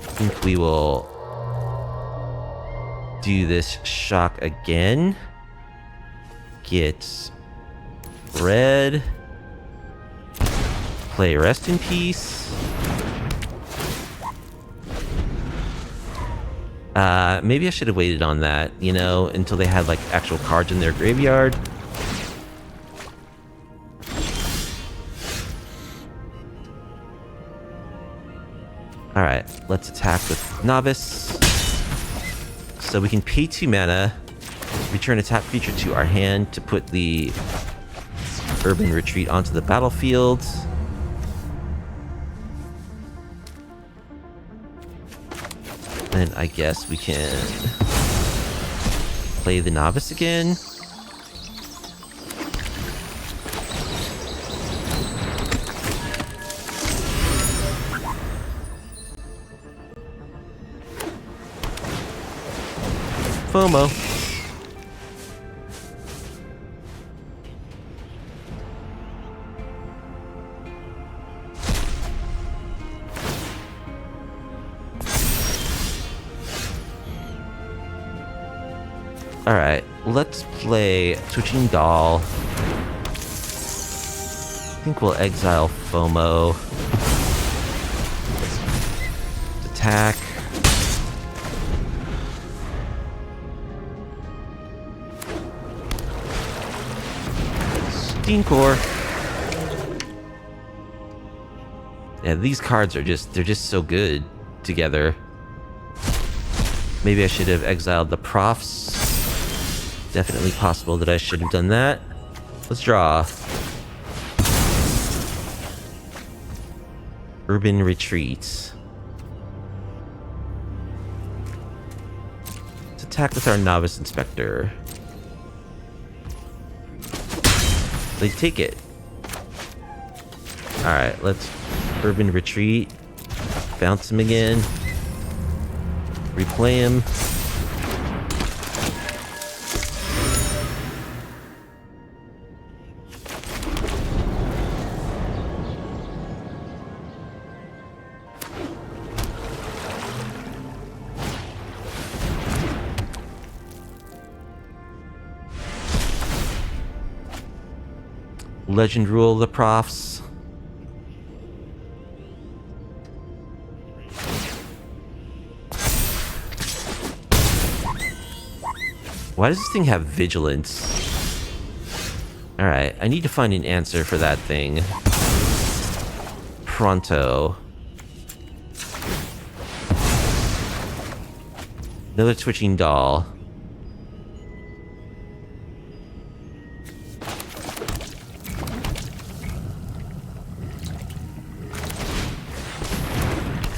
I think we will do this shock again. Get red. Play Rest in Peace. Maybe I should have waited on that, you know, until they had like actual cards in their graveyard. Alright, let's attack with Novice. So we can pay 2 mana, return a tap creature to our hand to put the Urban Retreat onto the battlefield. Then I guess we can play the Novice again. FOMO. Alright, let's play Twitching Doll. I think we'll exile FOMO. Attack. Core. Yeah, these cards are they're just so good together. Maybe I should have exiled the Profs. Definitely possible that I should have done that. Let's draw. Urban Retreat. Let's attack with our Novice Inspector. They take it. Alright, let's Urban Retreat. Bounce him again. Replay him. Legend Rule the Profs. Why does this thing have vigilance? Alright, I need to find an answer for that thing. Pronto. Another Twitching Doll.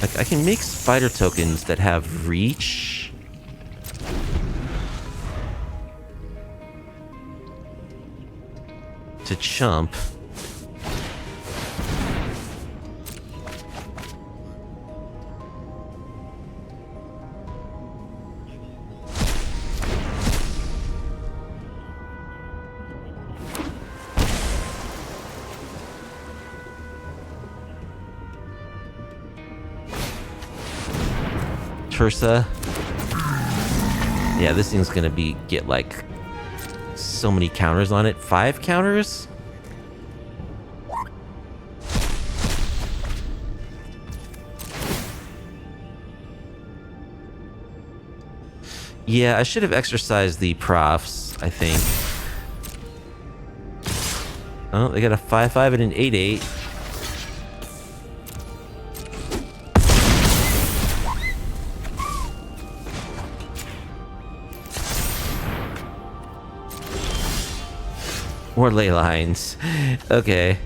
Like, I can make spider tokens that have reach. To chump. Tursa. Yeah, this thing's gonna get like so many counters on it. 5 counters? Yeah, I should have exercised the profs, I think. Oh, they got a 5-5 and an 8-8. More ley lines. Okay.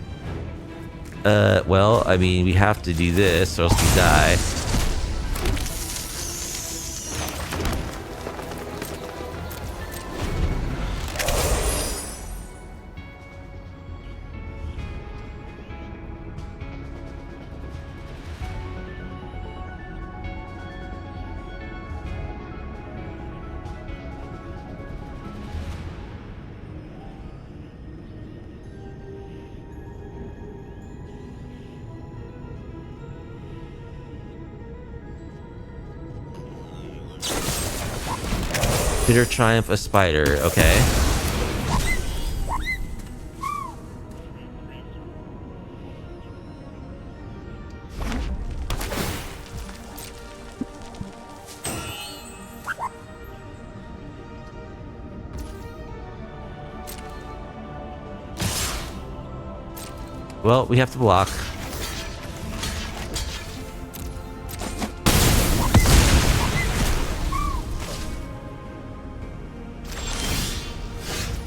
Well, I mean, we have to do this or else we die. Bitter Triumph, a spider, okay. Well, we have to block.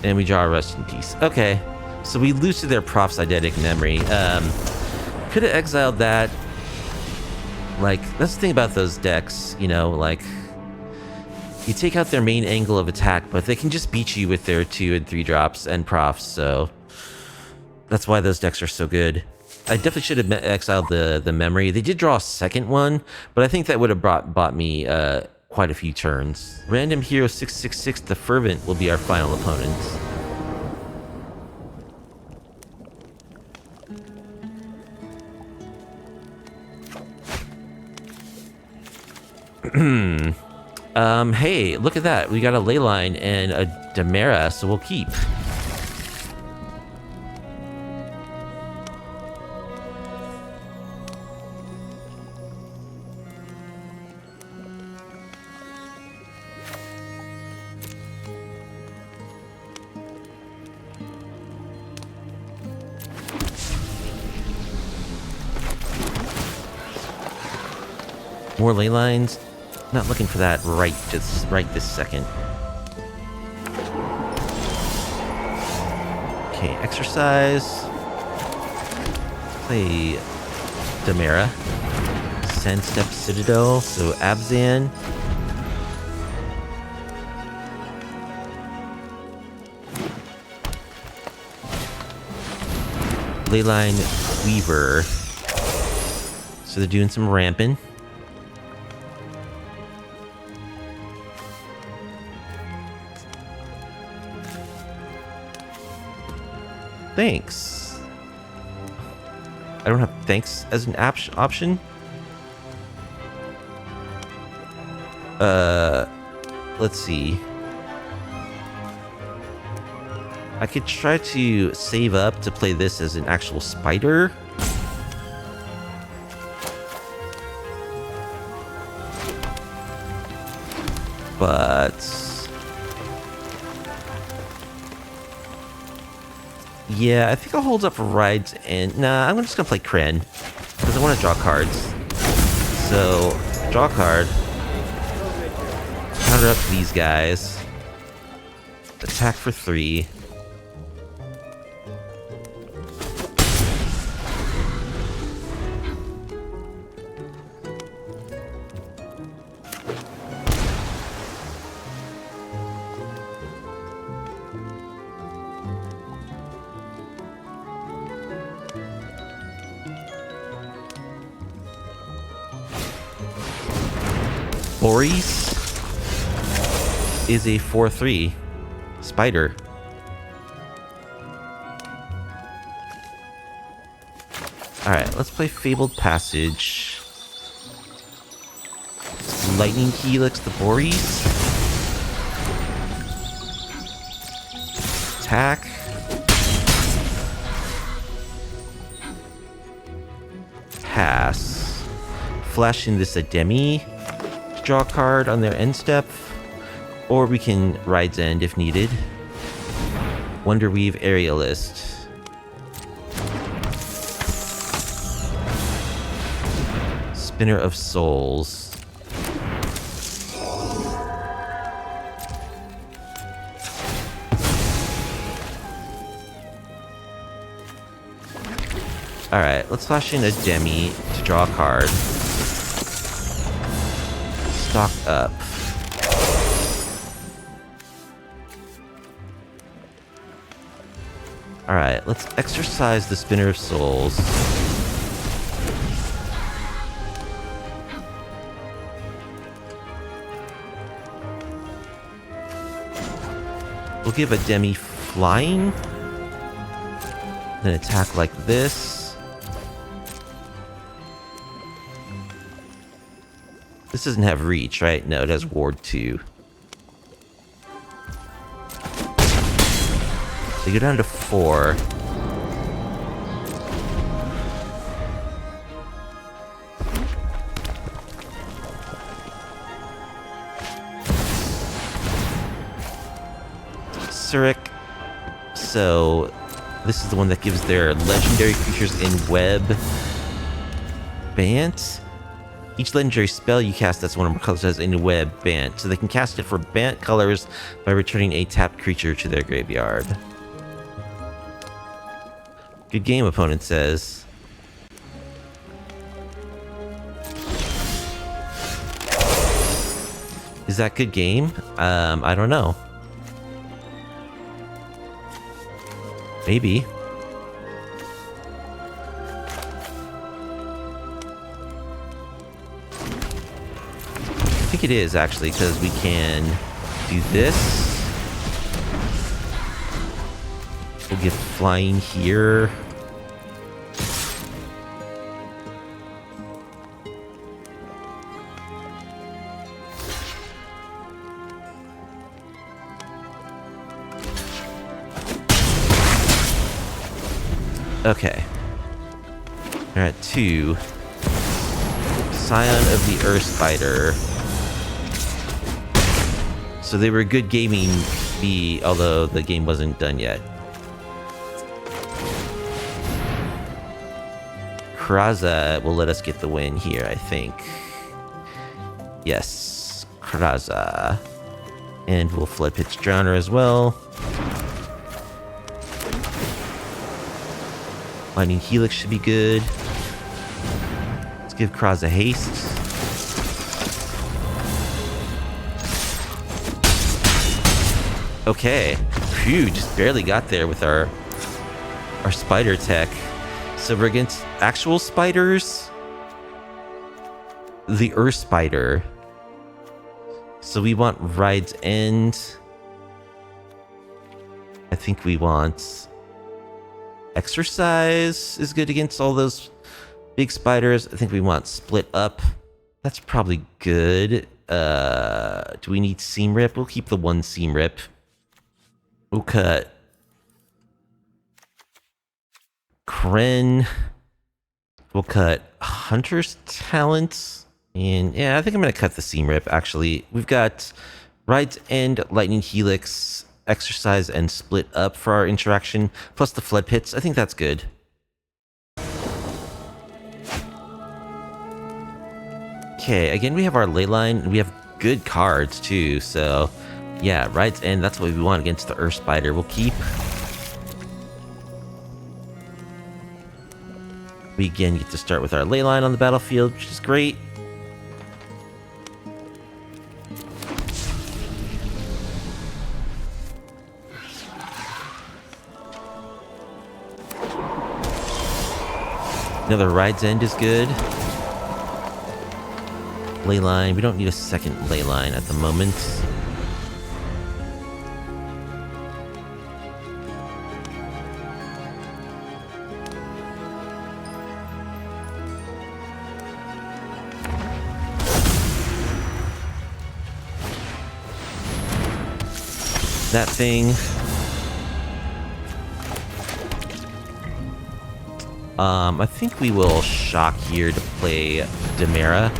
And we draw a Rest in Peace. Okay. So we lose to their Prof's Eidetic Memory. Could have exiled that. Like, that's the thing about those decks, you know, like... You take out their main angle of attack, but they can just beat you with their 2 and 3 drops and profs, so... That's why those decks are so good. I definitely should have exiled the memory. They did draw a second one, but I think that would have bought me quite a few turns. Random Hero 666, the Fervent, will be our final opponent. Hey, look at that. We got a Leyline and a Demera, so we'll keep. More ley lines. Not looking for that right this second. Okay, exercise. Play Demera. Sandstep Citadel, so Abzan. Leyline Weaver. So they're doing some ramping. Thanks. I don't have thanks as an option. Let's see. I could try to save up to play this as an actual spider. But... yeah, I think I'll hold up for rides and... nah, I'm just gonna play Kren. Because I want to draw cards. So, draw a card. Counter up these guys. Attack for 3. Bo3 is a 4/3 spider. Alright, let's play Fabled Passage. Lightning Helix the Bo3. Attack. Pass. Flash in this Demi. Draw a card on their end step. Or we can Ride's End if needed. Wonderweave Aerialist. Spinner of Souls. Alright, let's flash in a Demi to draw a card. Stock up. Alright, let's exercise the Spinner of Souls. We'll give a Demi flying. Then attack like this. This doesn't have reach, right? No, it has ward 2. They go down to 4. Surik. So, this is the one that gives their legendary creatures in web Bant. Each legendary spell you cast that's one of our colors has in web Bant. So they can cast it for Bant colors by returning a tapped creature to their graveyard. Good game, opponent says. Is that good game? I don't know. Maybe. I think it is, actually, because we can do this. We'll get flying here. Okay. We're at 2. Scion of the Earth Spider. So they were good gaming B, although the game wasn't done yet. Kraza will let us get the win here, I think. Yes, Kraza. And we'll Floodpits Drowner as well. Lightning Helix should be good. Let's give Kraza haste. Okay. Phew, just barely got there with our spider tech. So we're against actual spiders. The Earth Spider. So we want Ride's End. I think we want Exercise is good against all those big spiders. I think we want Split Up. That's probably good. Do we need Seam Rip? We'll keep the 1 Seam Rip. We'll cut Kren. We'll cut Hunter's Talent. And yeah, I think I'm going to cut the Seam Rip, actually. We've got Ride's End, Lightning Helix, Exercise, and Split Up for our interaction, plus the Floodpits. I think that's good. Okay, again, we have our Leyline, and we have good cards, too, so yeah, Ride's End, that's what we want against the Earth Spider. We'll keep. We again get to start with our Leyline on the battlefield, which is great. Another Ride's End is good. Leyline. We don't need a second Leyline at the moment. That thing. I think we will shock here to play Demera.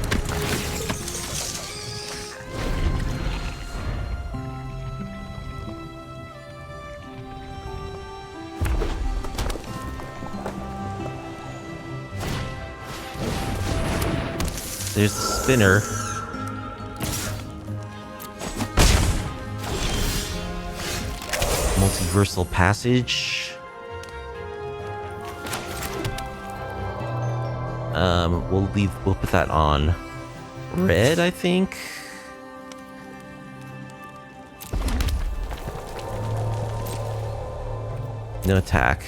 There's the spinner. Multiversal passage. We'll put that on red, I think. No attack.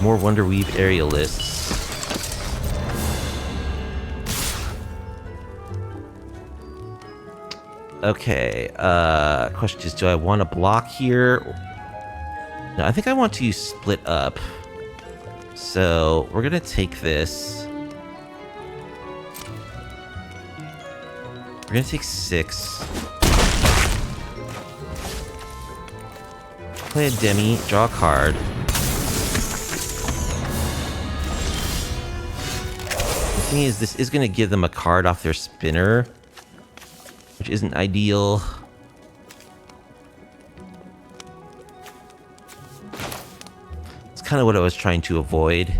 More Wonderweave aerialists. Okay, question is, do I want to block here? No, I think I want to split up. So, we're gonna take this. We're gonna take 6. Play a Demi, draw a card. The thing is, this is gonna give them a card off their spinner, which isn't ideal. It's kind of what I was trying to avoid.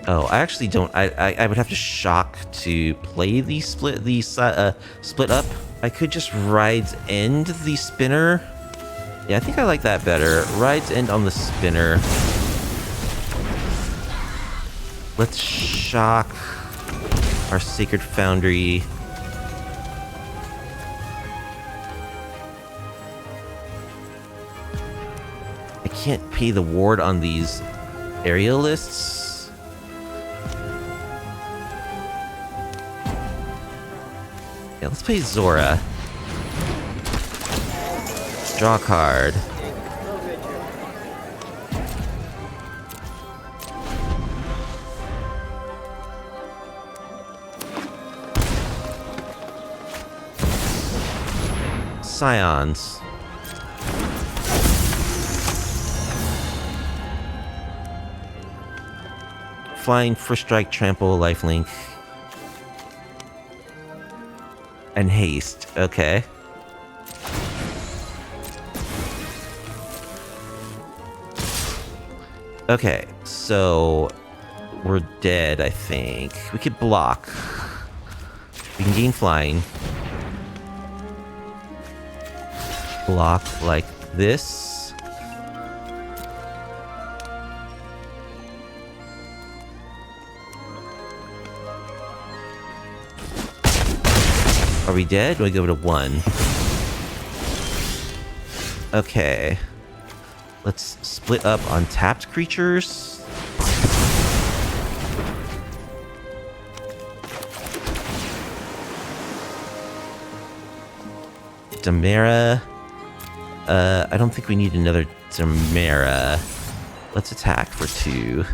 Oh, I actually don't. I would have to shock to play the split up. I could just Ride's End the spinner. Yeah, I think I like that better. Ride's End on the spinner. Let's shock our Sacred Foundry. I can't pay the ward on these aerialists. Yeah, let's play Zora. Draw a card. Scions. Flying, first strike, trample, lifelink. And haste, okay. Okay, so we're dead, I think. We could block. We can gain flying. Block like this. Are we dead? Do I go to 1? Okay. Let's split up on tapped creatures. Demera. I don't think we need another Demera. Let's attack for 2.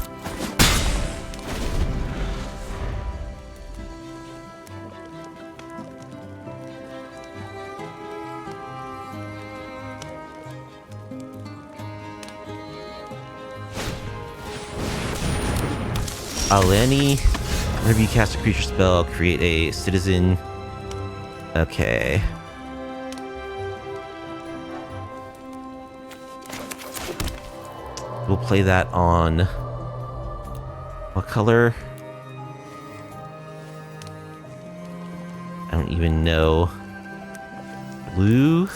Aleni, whenever you cast a creature spell, create a citizen. Okay. We'll play that on... what color? I don't even know. Blue?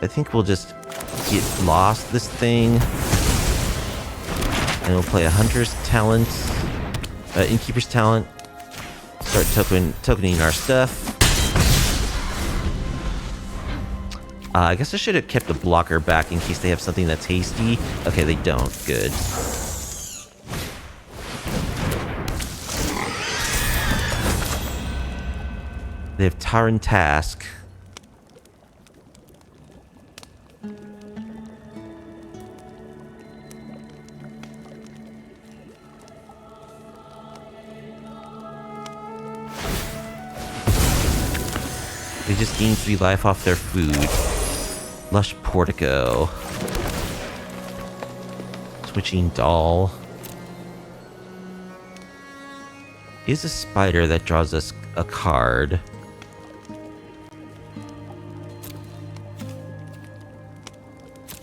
I think we'll just get lost this thing. And we'll play a Hunter's Talent, Innkeeper's Talent. Start tokening our stuff. I guess I should have kept a blocker back in case they have something that's hasty. Okay, they don't. Good. They have Taran Task. They just gain 3 life off their food. Lush Portico. Switching Doll. Is a spider that draws us a card.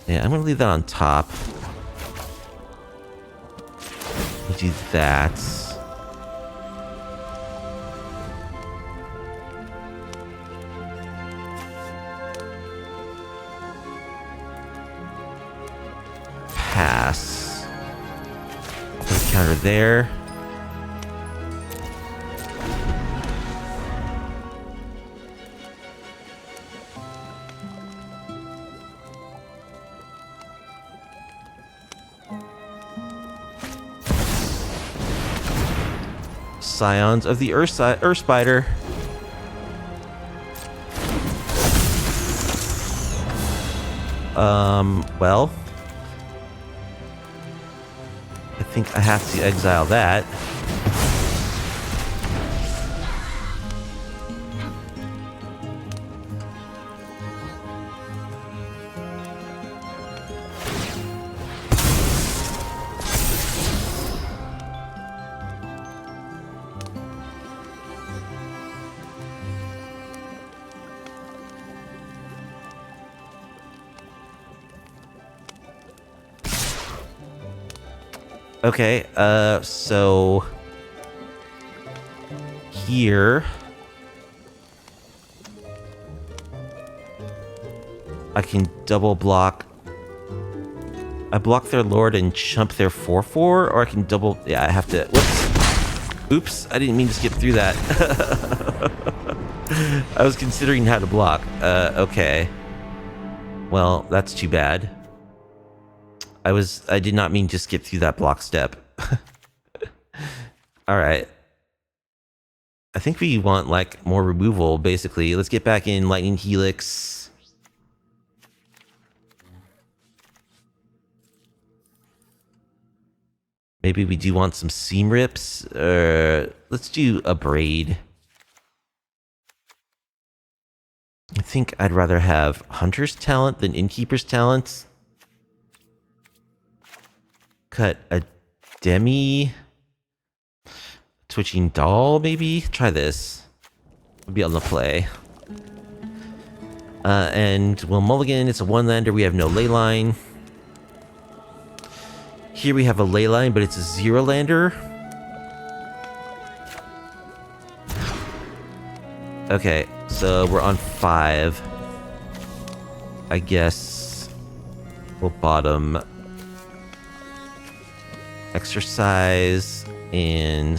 Yeah, I'm gonna leave that on top. We'll do that. Pass. Put a counter there. Scions of the Earth Spider. Well, I think I have to exile that. Okay, so here I can double block. I block their lord and chump their 4/4, or I can double. Yeah, I have to. Whoops. Oops, I didn't mean to skip through that. I was considering how to block. Okay. Well, that's too bad. I did not mean to skip through that block step. Alright. I think we want, like, more removal, basically. Let's get back in Lightning Helix. Maybe we do want some seam rips. Let's do a braid. I think I'd rather have Hunter's Talent than Innkeeper's Talent. Cut a demi. Twitching doll, maybe? Try this. We'll be on the play. And we'll mulligan. It's a 1-lander. We have no leyline. Here we have a leyline, but it's a 0-lander. Okay, so we're on 5. I guess we'll bottom exercise and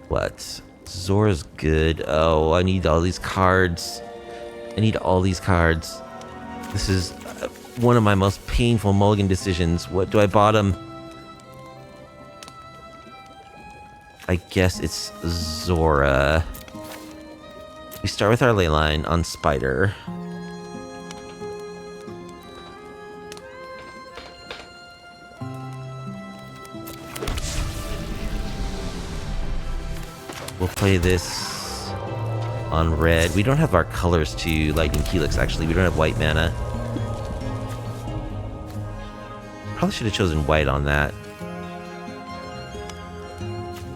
what? Zora's good. Oh, I need all these cards. I need all these cards. This is one of my most painful mulligan decisions. What do I bottom? I guess it's Zora. We start with our leyline on Spider. We'll play this on red. We don't have our colors to Lightning Helix, actually. We don't have white mana. Probably should have chosen white on that.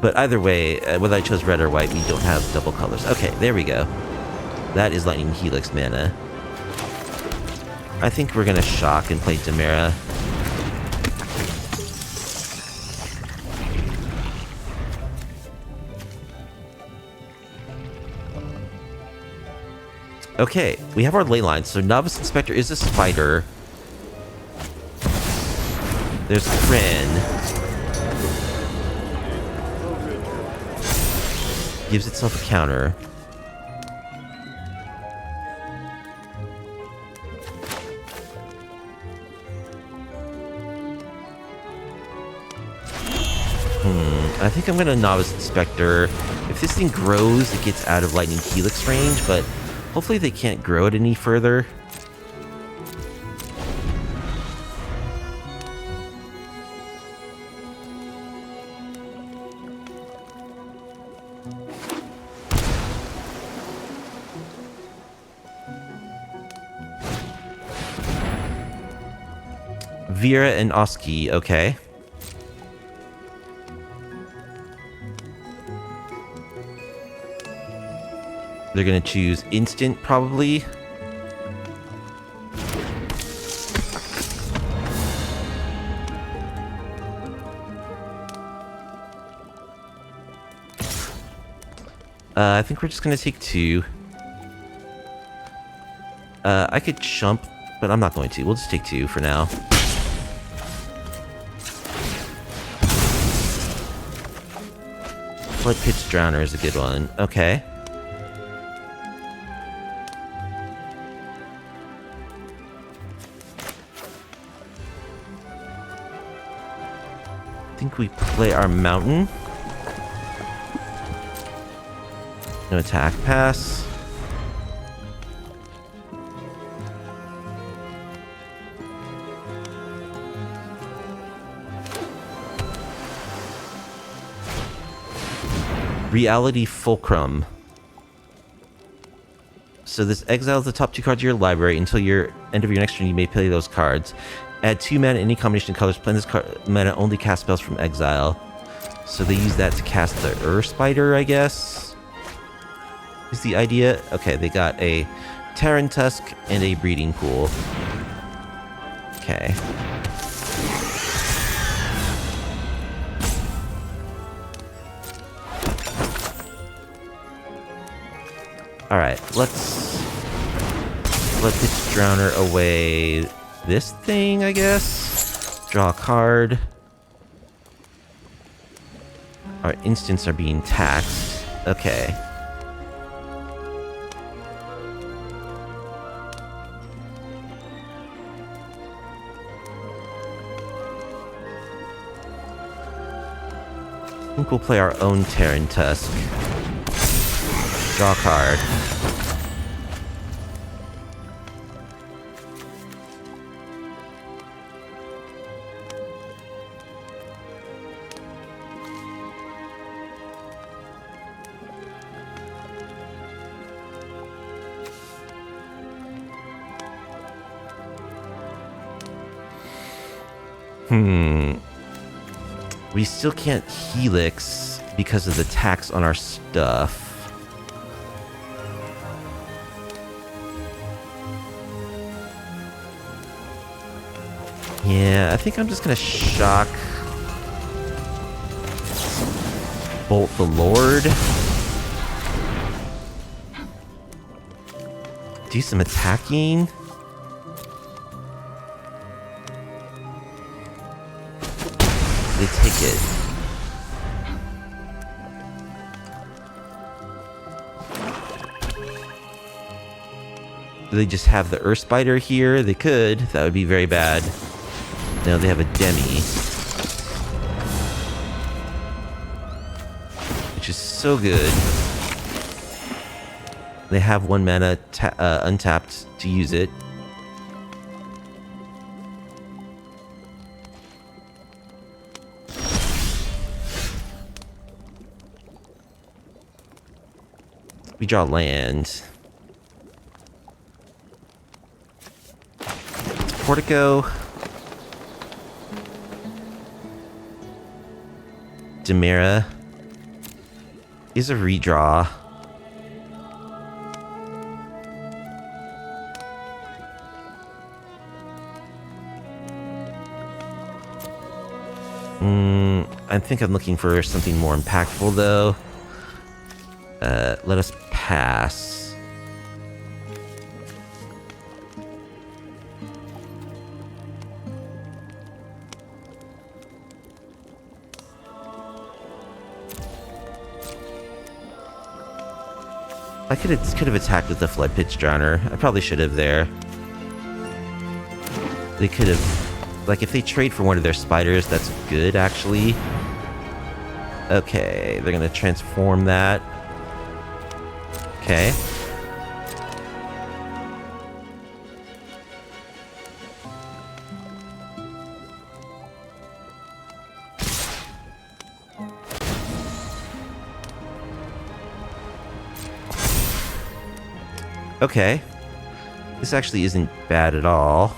But either way, whether I chose red or white, we don't have double colors. Okay, there we go. That is Lightning Helix mana. I think we're gonna shock and play Demera. Okay, we have our ley line. So Novice Inspector is a spider. There's Ren. Gives itself a counter. I think I'm gonna Novice Inspector. If this thing grows, it gets out of Lightning Helix range, but hopefully they can't grow it any further. Vera and Oski, okay. They're gonna choose instant, probably. I think we're just gonna take 2. I could jump, but I'm not going to. We'll just take 2 for now. Floodpits Drowner is a good one. Okay. I think we play our mountain. No attack pass. Reality Fulcrum. So this exiles the top 2 cards of your library. Until your end of your next turn, you may play those cards. Add 2 mana any combination of colors. Playing this mana only cast spells from exile. So they use that to cast the Spider, I guess. Is the idea. Okay, they got a Terran Tusk and a Breeding Pool. Okay. Alright, let's let this Drowner away this thing, I guess. Draw a card. Our instants are being taxed. Okay. I think we'll play our own Terran Tusk. Draw a card. We still can't Helix because of the tax on our stuff. Yeah, I think I'm just gonna shock Bolt the Lord. Do some attacking. They take it. Do they just have the Earth Spider here? They could. That would be very bad. No, they have a Demi. Which is so good. They have 1 mana untapped to use it. We draw land. Portico. Demera is a redraw. I think I'm looking for something more impactful though. Let us pass. I could have attacked with the Floodpits Drowner. I probably should have there. They could have... Like, if they trade for one of their spiders, that's good, actually. Okay, they're gonna transform that. Okay. Okay. This actually isn't bad at all.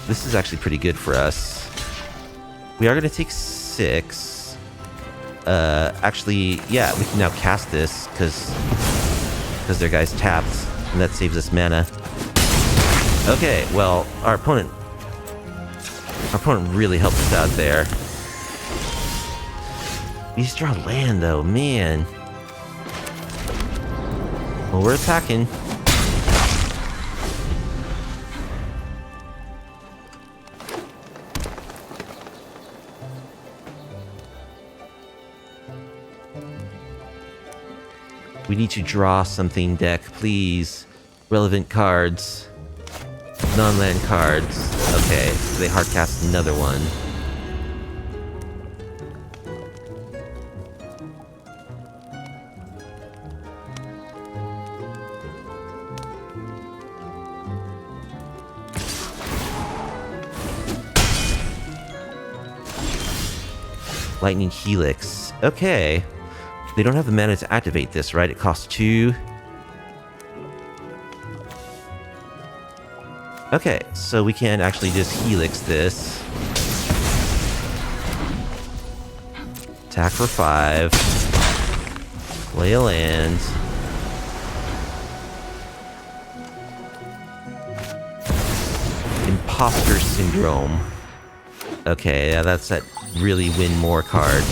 This is actually pretty good for us. We are going to take 6. Actually, yeah, we can now cast this because their guy's tapped, and that saves us mana. Okay, well, our opponent really helped us out there. We just draw land, though, man. Well, we're attacking. We need to draw something, deck, please. Relevant cards. Non-land cards. Okay, so they hardcast another one. Lightning Helix. Okay. They don't have the mana to activate this, right? It costs 2. Okay, so we can actually just Helix this. Attack for 5. Play a land. Imposter Syndrome. Okay, yeah, that's that really win more card.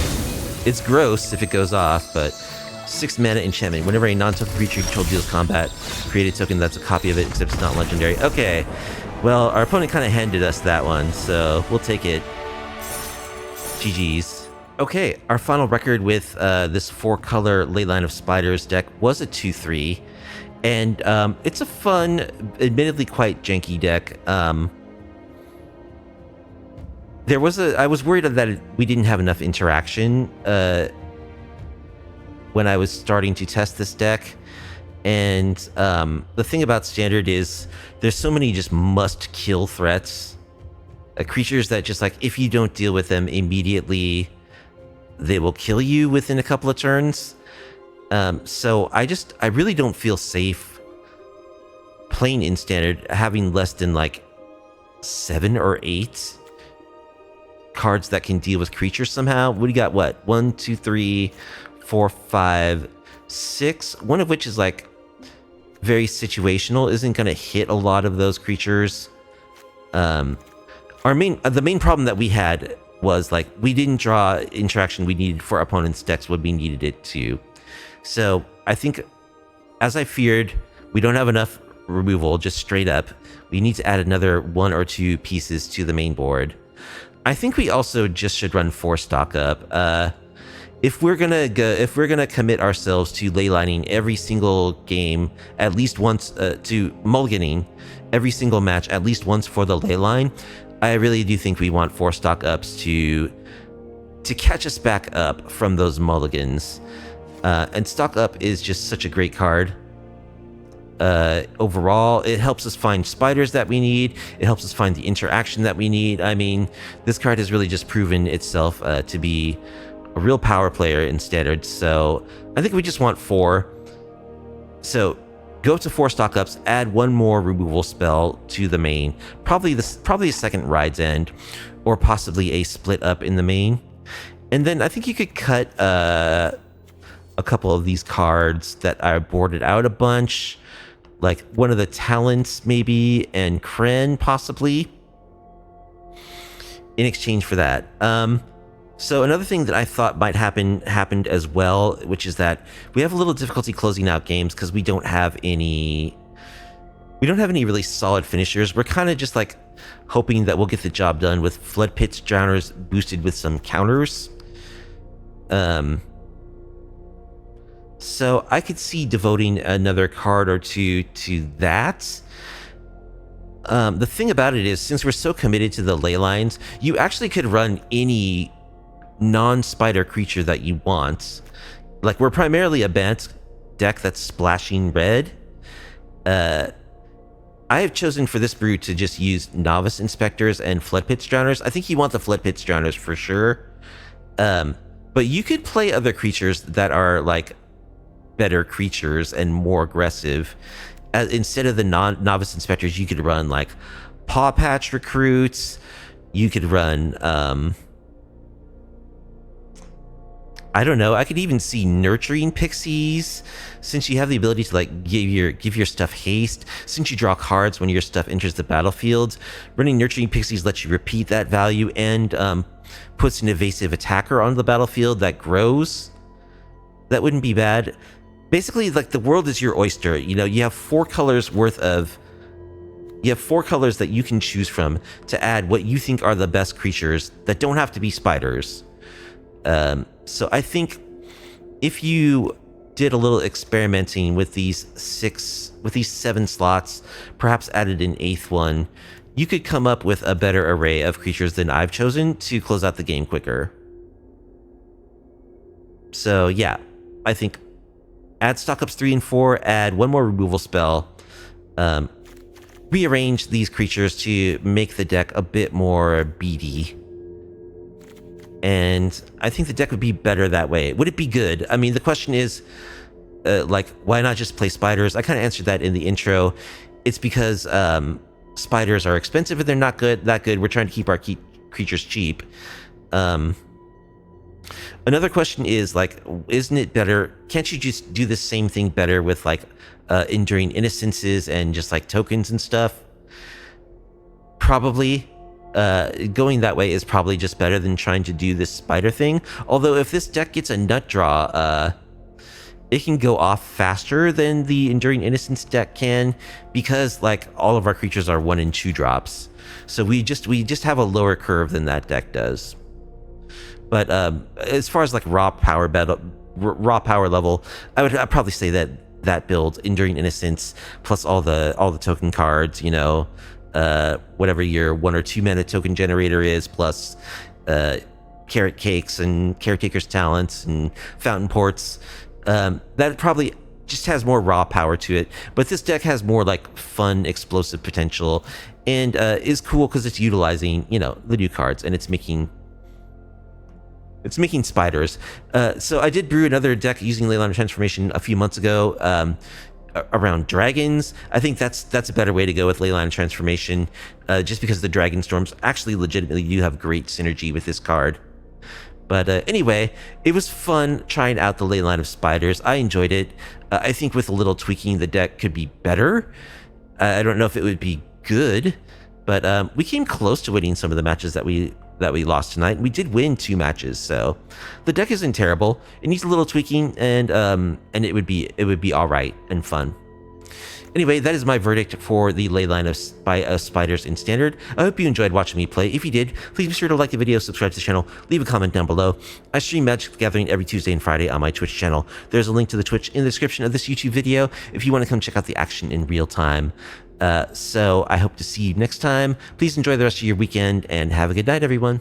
It's gross if it goes off, but 6 mana enchantment. Whenever a non-token creature you control deals combat, create a token that's a copy of it, except it's not legendary. Okay, well, our opponent kind of handed us that one, so we'll take it. GG's. Okay, our final record with this 4-color Leyline of Spiders deck was a 2-3, and it's a fun, admittedly quite janky deck. I was worried that we didn't have enough interaction when I was starting to test this deck. And the thing about Standard is there's so many just must-kill threats. Creatures that just, like, if you don't deal with them immediately, they will kill you within a couple of turns. So I really don't feel safe playing in Standard, having less than, like, 7 or 8 cards that can deal with creatures somehow. We got what? 1, 2, 3, 4, 5, 6. One of which is like very situational, isn't going to hit a lot of those creatures. The main problem that we had was like we didn't draw interaction we needed for opponents' decks when we needed it to. So I think, as I feared, we don't have enough removal just straight up. We need to add another 1 or 2 pieces to the main board. I think we also just should run 4 stock up. If we're gonna commit ourselves to leylining every single game at least once, to mulliganing every single match at least once for the leyline, I really do think we want 4 stock ups to catch us back up from those mulligans. And stock up is just such a great card. Overall, it helps us find spiders that we need. It helps us find the interaction that we need. I mean, this card has really just proven itself to be a real power player in Standard. So I think we just want 4. So go to 4 stock ups, add 1 more removal spell to the main. Probably a second Ride's End, or possibly a split up in the main. And then I think you could cut a couple of these cards that are boarded out a bunch. Like one of the talents, maybe, and Kren, possibly, in exchange for that. So another thing that I thought might happened as well, which is that we have a little difficulty closing out games because we don't have any really solid finishers. We're kind of just like hoping that we'll get the job done with Floodpits Drowners boosted with some counters. So I could see devoting another card or two to that. The thing about it is, since we're so committed to the ley lines, you actually could run any non-spider creature that you want. Like, we're primarily a banned deck that's splashing red. I have chosen for this brew to just use Novice Inspectors and Floodpits Drowners. I think you want the Floodpits Drowners for sure. But you could play other creatures that are like better creatures and more aggressive. Instead of the Novice Inspectors, you could run like Paw Patch Recruits. You could run, I don't know. I could even see Nurturing Pixies, since you have the ability to like give your stuff haste. Since you draw cards when your stuff enters the battlefield, running Nurturing Pixies lets you repeat that value and puts an evasive attacker on the battlefield that grows. That wouldn't be bad. Basically, like, the world is your oyster. You know, you have 4 colors worth of... You have 4 colors that you can choose from to add what you think are the best creatures that don't have to be spiders. So I think if you did a little experimenting with these 7 slots, perhaps added an 8th one, you could come up with a better array of creatures than I've chosen to close out the game quicker. So yeah, I think add stock ups 3 and 4, add 1 more removal spell, rearrange these creatures to make the deck a bit more beady. And I think the deck would be better that way. Would it be good? I mean, the question is, like, why not just play spiders? I kind of answered that in the intro. It's because spiders are expensive and they're not that good. We're trying to keep our creatures cheap. Another question is, like, isn't it better? Can't you just do the same thing better with, like, Enduring Innocences and just, like, tokens and stuff? Probably. Going that way is probably just better than trying to do this spider thing. Although, if this deck gets a nut draw, it can go off faster than the Enduring Innocence deck can, because, like, all of our creatures are 1 and 2 drops. So we just have a lower curve than that deck does. But as far as like raw power level, I'd probably say that build, Enduring Innocence plus all the token cards, you know, whatever your 1 or 2 mana token generator is, plus Carrot Cakes and Caretaker's Talents and Fountain Ports, that probably just has more raw power to it. But this deck has more like fun, explosive potential, and is cool because it's utilizing, you know, the new cards, and it's making spiders. So I did brew another deck using Leyline of Transformation a few months ago, around dragons. I think that's a better way to go with Leyline of Transformation, just because the Dragon Storms actually legitimately do have great synergy with this card. But anyway, it was fun trying out the Leyline of Spiders. I enjoyed it. I think with a little tweaking, the deck could be better. I don't know if it would be good, but we came close to winning some of the matches that we lost tonight. We did win 2 matches, so the deck isn't terrible. It needs a little tweaking, and it would be all right and fun. Anyway, that is my verdict for the Leyline of Spiders in Standard. I hope you enjoyed watching me play. If you did, please be sure to like the video, subscribe to the channel, leave a comment down below. I stream Magic the Gathering every Tuesday and Friday on my Twitch channel. There's a link to the Twitch in the description of this YouTube video if you want to come check out the action in real time. So I hope to see you next time. Please enjoy the rest of your weekend, and have a good night, everyone.